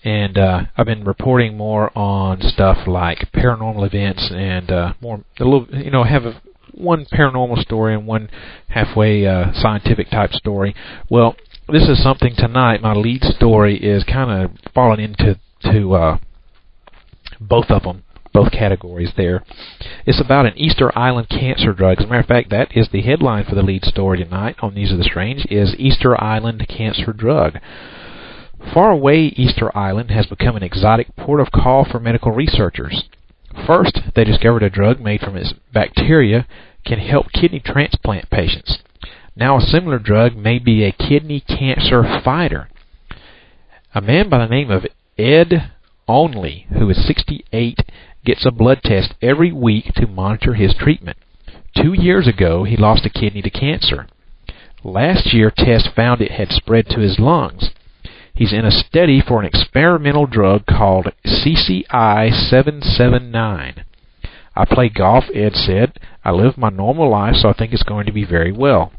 and I've been reporting more on stuff like paranormal events and have one paranormal story and one halfway scientific type story. Well, this is something tonight. My lead story is kind of falling into both of them. Both categories there. It's about an Easter Island cancer drug. As a matter of fact, that is the headline for the lead story tonight on News of the Strange, is Easter Island cancer drug. Faraway Easter Island has become an exotic port of call for medical researchers. First, they discovered a drug made from its bacteria can help kidney transplant patients. Now a similar drug may be a kidney cancer fighter. A man by the name of Ed Only, who is 68, gets a blood test every week to monitor his treatment. 2 years ago, he lost a kidney to cancer. Last year, tests found it had spread to his lungs. He's in a study for an experimental drug called CCI-779. I play golf, Ed said. I live my normal life, so I think it's going to be very well.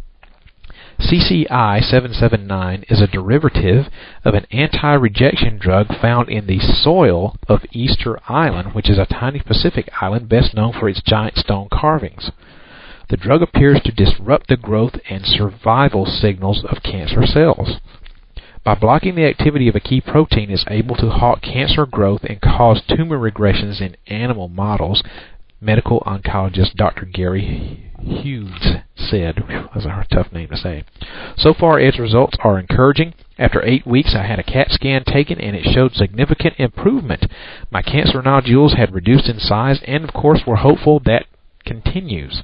CCI-779 is a derivative of an anti-rejection drug found in the soil of Easter Island, which is a tiny Pacific island best known for its giant stone carvings. The drug appears to disrupt the growth and survival signals of cancer cells. By blocking the activity of a key protein, it is able to halt cancer growth and cause tumor regressions in animal models, medical oncologist Dr. Gary Hughes said. That's a tough name to say. So far, Ed's results are encouraging. After 8 weeks, I had a CAT scan taken, and it showed significant improvement. My cancer nodules had reduced in size, and of course, we're hopeful that continues.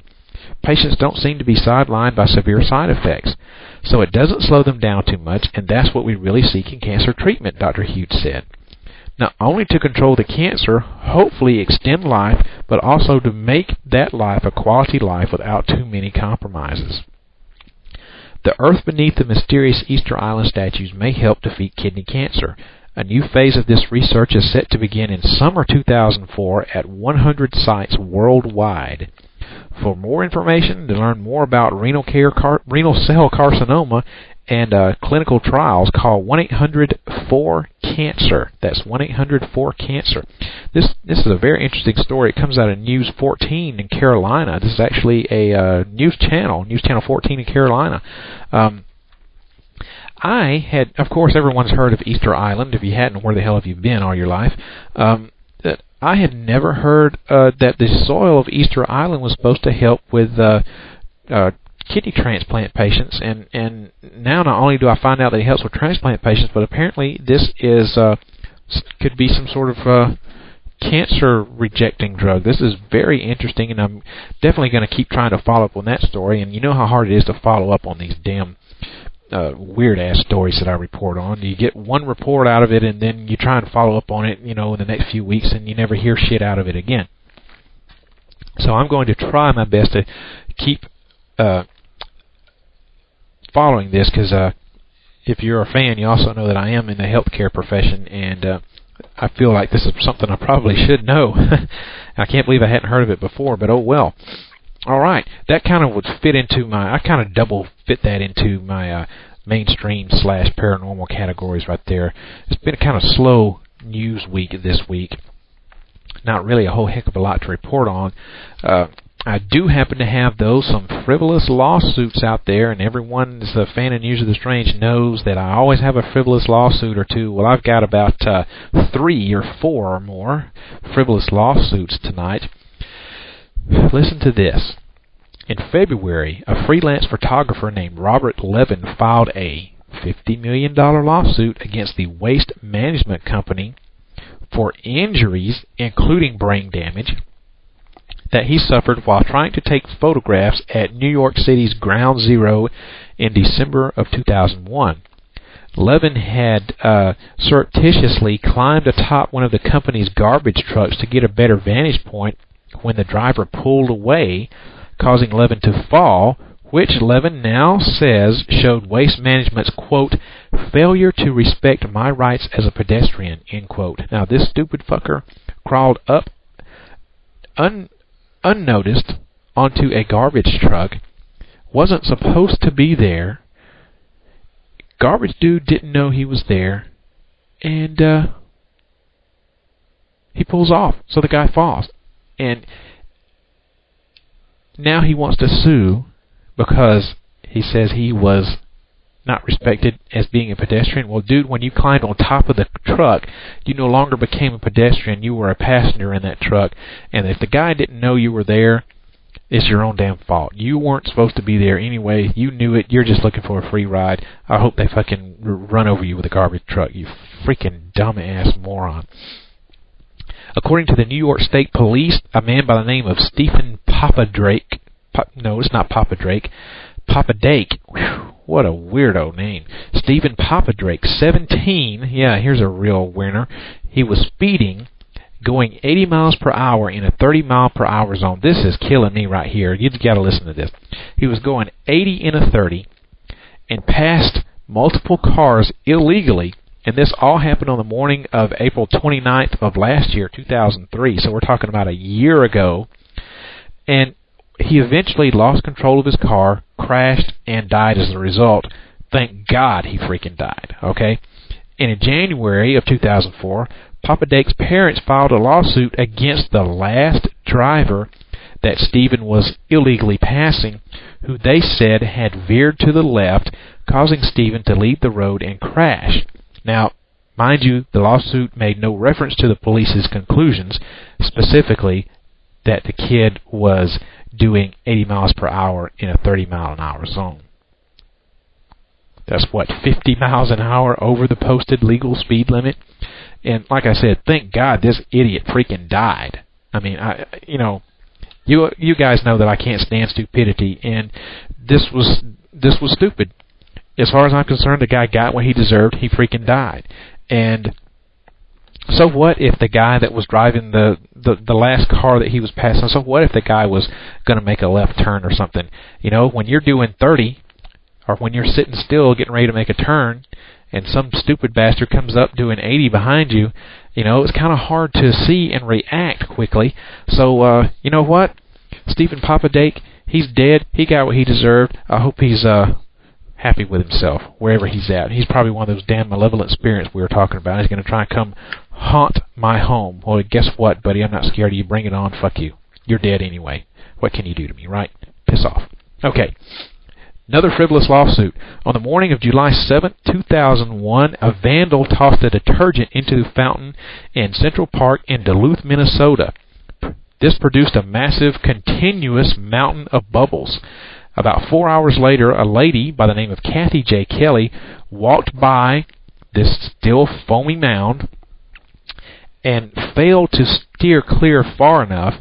Patients don't seem to be sidelined by severe side effects, so it doesn't slow them down too much, and that's what we really seek in cancer treatment, Dr. Hughes said. Not only to control the cancer, hopefully extend life, but also to make that life a quality life without too many compromises. The earth beneath the mysterious Easter Island statues may help defeat kidney cancer. A new phase of this research is set to begin in summer 2004 at 100 sites worldwide. For more information, to learn more about renal cell carcinoma and clinical trials, call 1-800-4-CANCER. That's 1-800-4-CANCER. This is a very interesting story. It comes out of News 14 in Carolina. This is actually a news channel 14 in Carolina. I had, of course, everyone's heard of Easter Island. If you hadn't, where the hell have you been all your life? I had never heard that the soil of Easter Island was supposed to help with kidney transplant patients, and now not only do I find out that it helps with transplant patients, but apparently this is could be some sort of cancer rejecting drug. This is very interesting, and I'm definitely going to keep trying to follow up on that story. And you know how hard it is to follow up on these damn weird ass stories that I report on. You get one report out of it, and then you try and follow up on it, in the next few weeks, and you never hear shit out of it again. So I'm going to try my best to keep following this because if you're a fan, you also know that I am in the healthcare profession, and I feel like this is something I probably should know. I can't believe I hadn't heard of it before, but oh well. All right, that kind of would fit into I kind of double fit that into my mainstream / paranormal categories right there. It's been a kind of slow news week this week. Not really a whole heck of a lot to report on. I do happen to have, though, some frivolous lawsuits out there, and everyone that's a fan of News of the Strange knows that I always have a frivolous lawsuit or two. Well, I've got about 3 or 4 or more frivolous lawsuits tonight. Listen to this. In February, a freelance photographer named Robert Levin filed a $50 million lawsuit against the Waste Management Company for injuries, including brain damage, that he suffered while trying to take photographs at New York City's Ground Zero in December of 2001. Levin had surreptitiously climbed atop one of the company's garbage trucks to get a better vantage point when the driver pulled away, causing Levin to fall, which Levin now says showed Waste Management's, quote, failure to respect my rights as a pedestrian, end quote. Now, this stupid fucker crawled up unnoticed onto a garbage truck, wasn't supposed to be there. Garbage dude didn't know he was there, and he pulls off, so the guy falls. And now he wants to sue because he says he was not respected as being a pedestrian. Well, dude, when you climbed on top of the truck, you no longer became a pedestrian. You were a passenger in that truck. And if the guy didn't know you were there, it's your own damn fault. You weren't supposed to be there anyway. You knew it. You're just looking for a free ride. I hope they fucking run over you with a garbage truck, you freaking dumbass moron. According to the New York State Police, a man by the name of Stephen Papadrake, no, it's not Papa Drake, Papadake, what a weirdo name. Stephen Papadrake, 17, yeah, here's a real winner. He was speeding, going 80 miles per hour in a 30-mile-per-hour zone. This is killing me right here. You've got to listen to this. He was going 80 in a 30 and passed multiple cars illegally. And this all happened on the morning of April 29th of last year, 2003. So we're talking about a year ago. And he eventually lost control of his car, crashed, and died as a result. Thank God he freaking died, okay? And in January of 2004, Papadake's parents filed a lawsuit against the last driver that Stephen was illegally passing, who they said had veered to the left, causing Stephen to leave the road and crash. Now, mind you, the lawsuit made no reference to the police's conclusions, specifically that the kid was doing 80 miles per hour in a 30-mile-an-hour zone. That's, 50 miles an hour over the posted legal speed limit? And like I said, thank God this idiot freaking died. I mean, you guys know that I can't stand stupidity, and this was stupid. As far as I'm concerned, the guy got what he deserved. He freaking died. And so what if the guy that was driving the last car that he was passing, so what if the guy was going to make a left turn or something? You know, when you're doing 30, or when you're sitting still getting ready to make a turn, and some stupid bastard comes up doing 80 behind you, you know, it's kind of hard to see and react quickly. So, you know what? Stephen Papadake, he's dead. He got what he deserved. I hope he's happy with himself wherever he's at. He's probably one of those damn malevolent spirits we were talking about. He's going to try and come haunt my home. Well, guess what, buddy? I'm not scared of you. Bring it on. Fuck you. You're dead anyway. What can you do to me, right? Piss off. Okay. Another frivolous lawsuit. On the morning of July 7, 2001, a vandal tossed a detergent into the fountain in Central Park in Duluth, Minnesota. This produced a massive, continuous mountain of bubbles. About 4 hours later, a lady by the name of Kathy J. Kelly walked by this still foamy mound and failed to steer clear far enough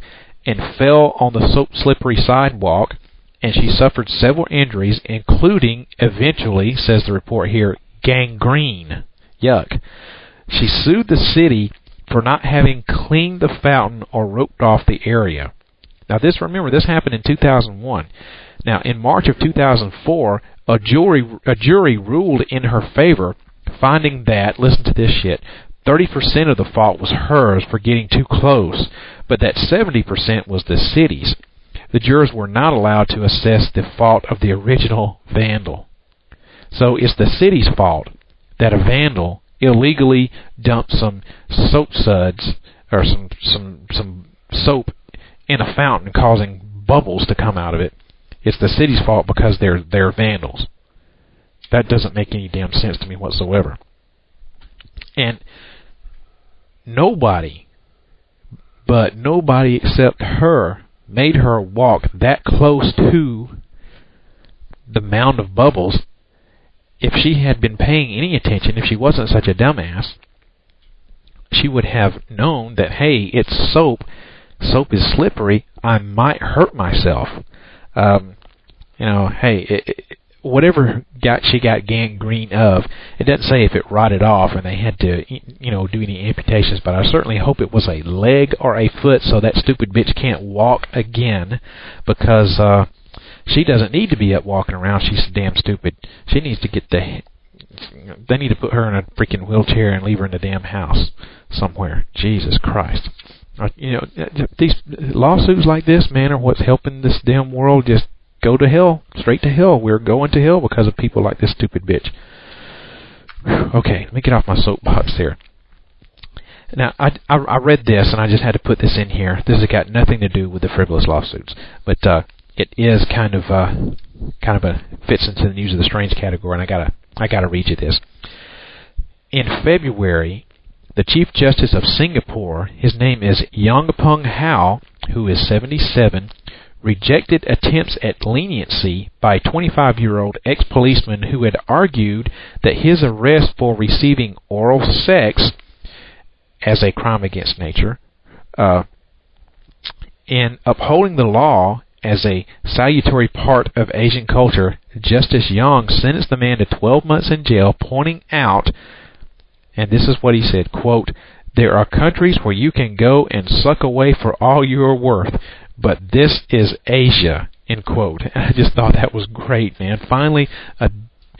and fell on the slippery sidewalk, and she suffered several injuries, including, eventually, says the report here, gangrene. Yuck. She sued the city for not having cleaned the fountain or roped off the area. Now, remember, this happened in 2001. Now, in March of 2004, A jury ruled in her favor, finding that, listen to this shit, 30% of the fault was hers for getting too close, but that 70% was the city's. The jurors were not allowed to assess the fault of the original vandal. So it's the city's fault that a vandal illegally dumped some soap suds or some soap in a fountain, causing bubbles to come out of it. It's the city's fault because they're vandals. That doesn't make any damn sense to me whatsoever. And nobody except her made her walk that close to the mound of bubbles. If she had been paying any attention, if she wasn't such a dumbass, she would have known that, hey, it's soap. Soap is slippery. I might hurt myself. Whatever she got gangrene of, it doesn't say if it rotted off and they had to, do any amputations, but I certainly hope it was a leg or a foot so that stupid bitch can't walk again, because she doesn't need to be up walking around. She's damn stupid. She needs to get they need to put her in a freaking wheelchair and leave her in the damn house somewhere. Jesus Christ. These lawsuits like this, man, are what's helping this damn world just go to hell, straight to hell. We're going to hell because of people like this stupid bitch. Okay, let me get off my soapbox here. Now, I read this, and I just had to put this in here. This has got nothing to do with the frivolous lawsuits, but it is kind of fits into the news of the strange category, and I gotta read you this. In February, the Chief Justice of Singapore, his name is Yongpung Hao, who is 77, rejected attempts at leniency by a 25-year-old ex-policeman who had argued that his arrest for receiving oral sex as a crime against nature, in upholding the law as a salutary part of Asian culture, Justice Yang sentenced the man to 12 months in jail, pointing out, and this is what he said, quote, "There are countries where you can go and suck away for all you are worth, but this is Asia," end quote. And I just thought that was great, man. Finally, a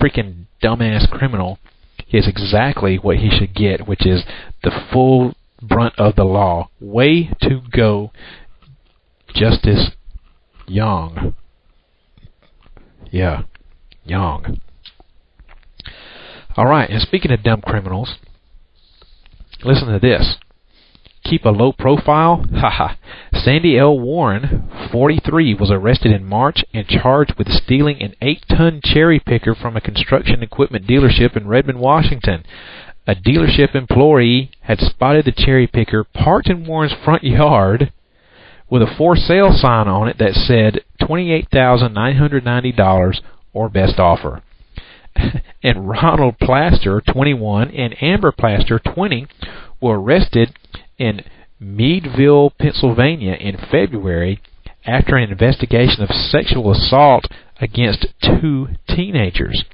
freaking dumbass criminal is exactly what he should get, which is the full brunt of the law. Way to go, Justice Yang. Yeah, Yang. All right, and speaking of dumb criminals, listen to this. Keep a low profile? Haha. Sandy L. Warren, 43, was arrested in March and charged with stealing an 8-ton cherry picker from a construction equipment dealership in Redmond, Washington. A dealership employee had spotted the cherry picker parked in Warren's front yard with a for sale sign on it that said $28,990 or best offer. And Ronald Plaster, 21, and Amber Plaster, 20, were arrested in Meadville, Pennsylvania in February after an investigation of sexual assault against 2 teenagers.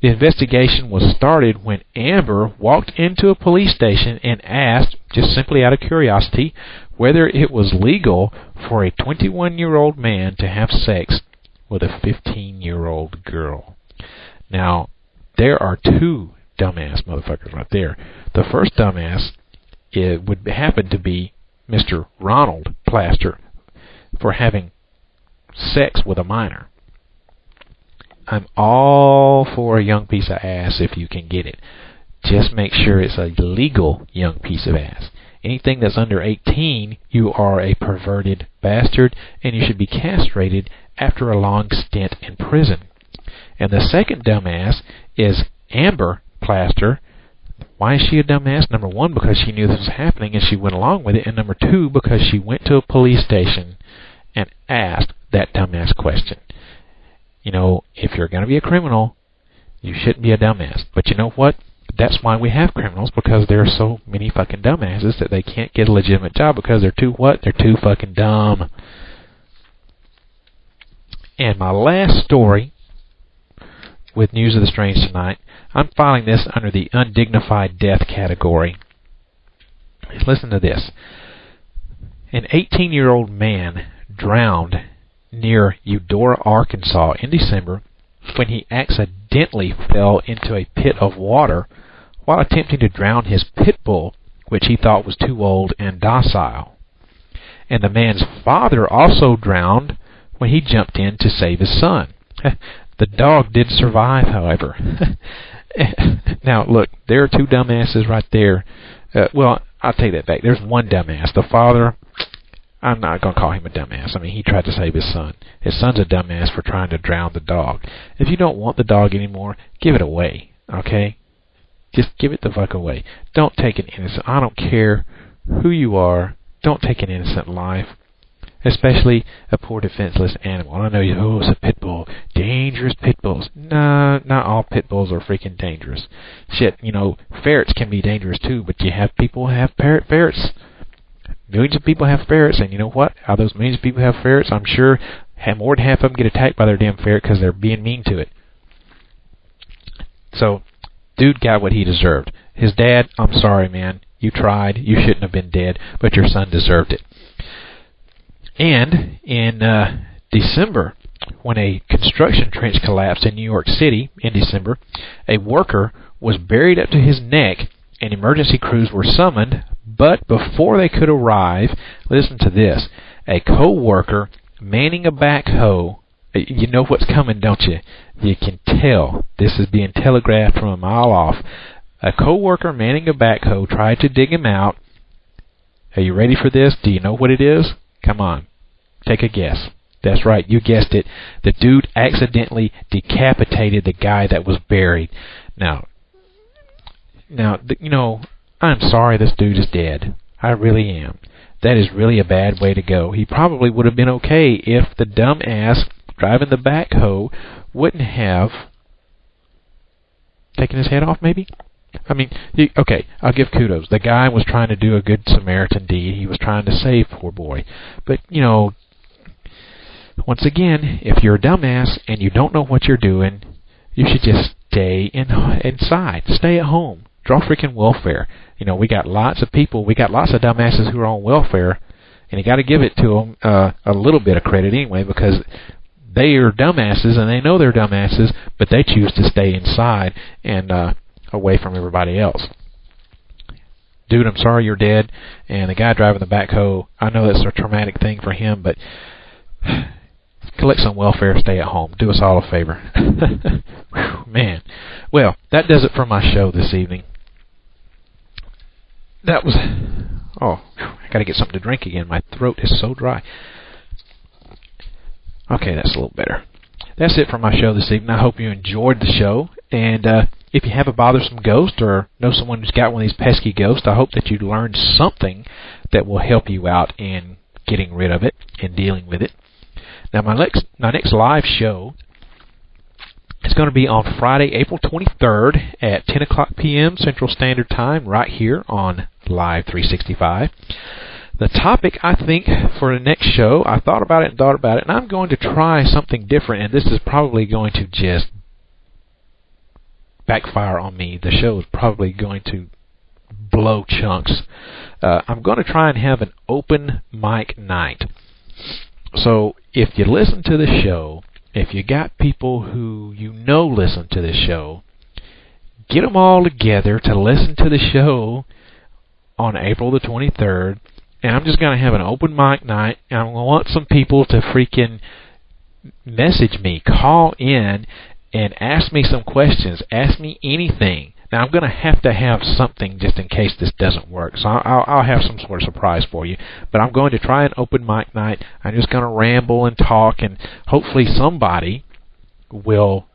The investigation was started when Amber walked into a police station and asked, just simply out of curiosity, whether it was legal for a 21-year-old man to have sex with a 15-year-old girl. Now, there are 2 dumbass motherfuckers right there. The first dumbass would happen to be Mr. Ronald Plaster for having sex with a minor. I'm all for a young piece of ass if you can get it. Just make sure it's a legal young piece of ass. Anything that's under 18, you are a perverted bastard, and you should be castrated after a long stint in prison. And the second dumbass is Amber Plaster. Why is she a dumbass? Number 1, because she knew this was happening and she went along with it. And number 2, because she went to a police station and asked that dumbass question. You know, if you're going to be a criminal, you shouldn't be a dumbass. But you know what? That's why we have criminals, because there are so many fucking dumbasses that they can't get a legitimate job because they're too what? They're too fucking dumb. And my last story with News of the Strange tonight, I'm filing this under the undignified death category. Listen to this. An 18-year-old man drowned near Eudora, Arkansas in December when he accidentally fell into a pit of water while attempting to drown his pit bull, which he thought was too old and docile. And the man's father also drowned when he jumped in to save his son. The dog did survive, however. Now, look, there are two dumbasses right there. Well, I'll take that back. There's one dumbass. The father, I'm not going to call him a dumbass. I mean, he tried to save his son. His son's a dumbass for trying to drown the dog. If you don't want the dog anymore, give it away, okay? Just give it the fuck away. Don't take an innocent, I don't care who you are, don't take an innocent life. Especially a poor defenseless animal. I know it's a pit bull. Dangerous pit bulls. No, not all pit bulls are freaking dangerous. Shit, ferrets can be dangerous too, but you have people who have ferrets. Millions of people have ferrets, and you know what? Out of those millions of people who have ferrets, I'm sure more than half of them get attacked by their damn ferret because they're being mean to it. So, dude got what he deserved. His dad, I'm sorry, man. You tried. You shouldn't have been dead, but your son deserved it. And in December, when a construction trench collapsed in New York City in December, a worker was buried up to his neck and emergency crews were summoned, but before they could arrive, listen to this, a co-worker manning a backhoe, you know what's coming, don't you? You can tell. This is being telegraphed from a mile off. A co-worker manning a backhoe tried to dig him out. Are you ready for this? Do you know what it is? Come on, take a guess. That's right, you guessed it. The dude accidentally decapitated the guy that was buried. Now, I'm sorry this dude is dead. I really am. That is really a bad way to go. He probably would have been okay if the dumbass driving the backhoe wouldn't have taken his head off, maybe? I mean, okay, I'll give kudos. The guy was trying to do a good Samaritan deed. He was trying to save poor boy. But, once again, if you're a dumbass and you don't know what you're doing, you should just stay inside. Stay at home. Draw freaking welfare. We got lots of people, we got lots of dumbasses who are on welfare, and you got to give it to them a little bit of credit anyway, because they are dumbasses and they know they're dumbasses, but they choose to stay inside and away from everybody else. Dude, I'm sorry you're dead, and the guy driving the backhoe, I know that's a traumatic thing for him, but collect some welfare, stay at home. Do us all a favor. Whew, man. Well, that does it for my show this evening. That was... I gotta get something to drink again. My throat is so dry. Okay, that's a little better. That's it for my show this evening. I hope you enjoyed the show. And if you have a bothersome ghost or know someone who's got one of these pesky ghosts, I hope that you learned something that will help you out in getting rid of it and dealing with it. Now, my next live show is going to be on Friday, April 23rd at 10 o'clock p.m. Central Standard Time right here on Live 365. The topic, I think, for the next show, I thought about it, and I'm going to try something different, and this is probably going to just backfire on me. The show is probably going to blow chunks. I'm going to try and have an open mic night. So if you listen to the show, if you got people who listen to the show, get them all together to listen to the show on April the 23rd, and I'm just going to have an open mic night, and I want some people to freaking message me, call in, and ask me some questions, ask me anything. Now, I'm going to have something just in case this doesn't work, so I'll have some sort of surprise for you. But I'm going to try an open mic night. I'm just going to ramble and talk, and hopefully somebody will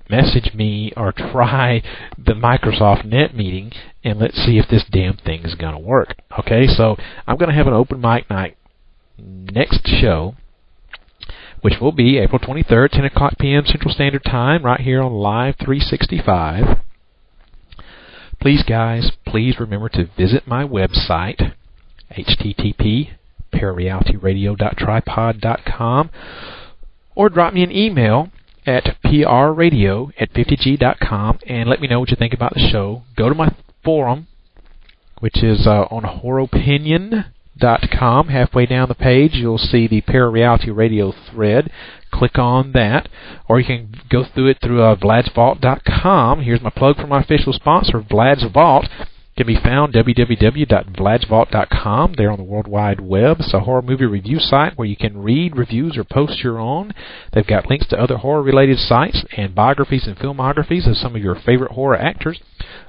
message me or try the Microsoft Net meeting, and let's see if this damn thing is going to work. Okay, so I'm going to have an open mic night next show, which will be April 23rd, 10 o'clock p.m. Central Standard Time, right here on Live 365. Please, guys, please remember to visit my website, http://pararealityradio.tripod.com, or drop me an email at prradio@50g.com and let me know what you think about the show. Go to my forum, which is on horropinion.com, ParaReality.com. Halfway down the page, you'll see the ParaReality Radio thread. Click on that, or you can go through it through Vlad'sVault.com. Here's my plug for my official sponsor, Vlad's Vault. Can be found www.vladsvault.com. They're on the World Wide Web. It's a horror movie review site where you can read reviews or post your own. They've got links to other horror-related sites and biographies and filmographies of some of your favorite horror actors,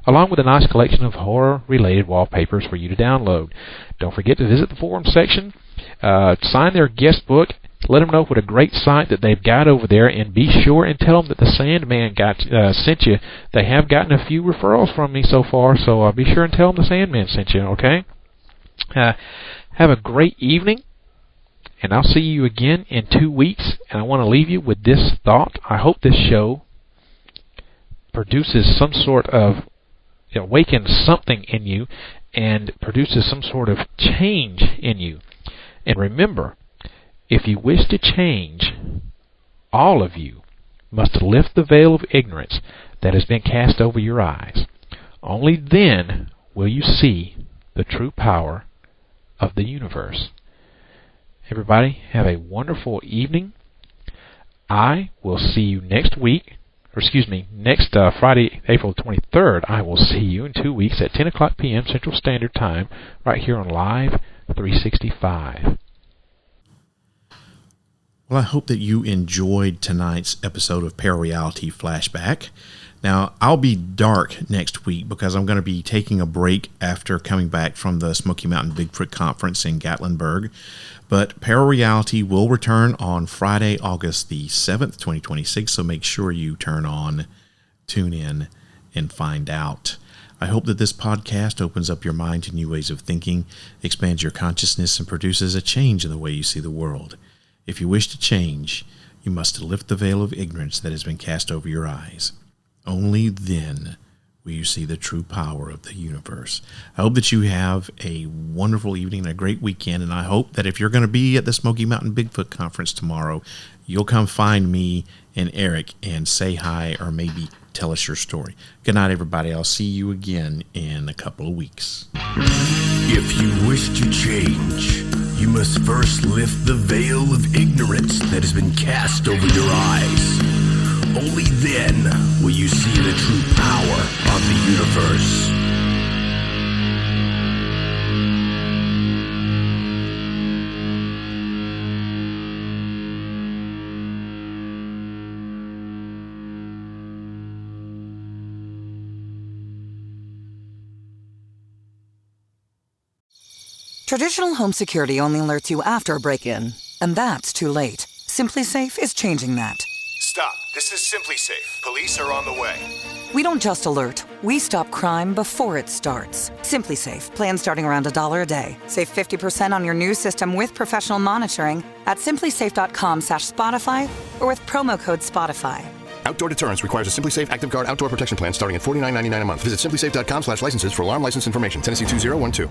along with a nice collection of horror-related wallpapers for you to download. Don't forget to visit the forum section, sign their guest book. Let them know what a great site that they've got over there, and be sure and tell them that the Sandman sent you. They have gotten a few referrals from me so far, so be sure and tell them the Sandman sent you, okay? Have a great evening, and I'll see you again in 2 weeks, and I want to leave you with this thought. I hope this show produces some sort of, awakens something in you and produces some sort of change in you. And remember, if you wish to change, all of you must lift the veil of ignorance that has been cast over your eyes. Only then will you see the true power of the universe. Everybody, have a wonderful evening. I will see you next week, next Friday, April 23rd. I will see you in 2 weeks at 10 o'clock p.m. Central Standard Time, right here on Live 365. Well, I hope that you enjoyed tonight's episode of ParaReality Flashback. Now, I'll be dark next week because I'm going to be taking a break after coming back from the Smoky Mountain Bigfoot Conference in Gatlinburg. But ParaReality will return on Friday, August the 7th, 2026, so make sure you tune in, and find out. I hope that this podcast opens up your mind to new ways of thinking, expands your consciousness, and produces a change in the way you see the world. If you wish to change, you must lift the veil of ignorance that has been cast over your eyes. Only then will you see the true power of the universe. I hope that you have a wonderful evening and a great weekend, and I hope that if you're going to be at the Smoky Mountain Bigfoot Conference tomorrow, you'll come find me and Eric and say hi or maybe tell us your story. Good night, everybody. I'll see you again in a couple of weeks. If you wish to change, you must first lift the veil of ignorance that has been cast over your eyes. Only then will you see the true power of the universe. Traditional home security only alerts you after a break-in, and that's too late. SimpliSafe is changing that. Stop. This is SimpliSafe. Police are on the way. We don't just alert, we stop crime before it starts. SimpliSafe, plan starting around $1 a day. Save 50% on your new system with professional monitoring at simplisafe.com/Spotify or with promo code Spotify. Outdoor deterrence requires a SimpliSafe Active Guard outdoor protection plan starting at $49.99 a month. Visit simplisafe.com/licenses for alarm license information. Tennessee 2012.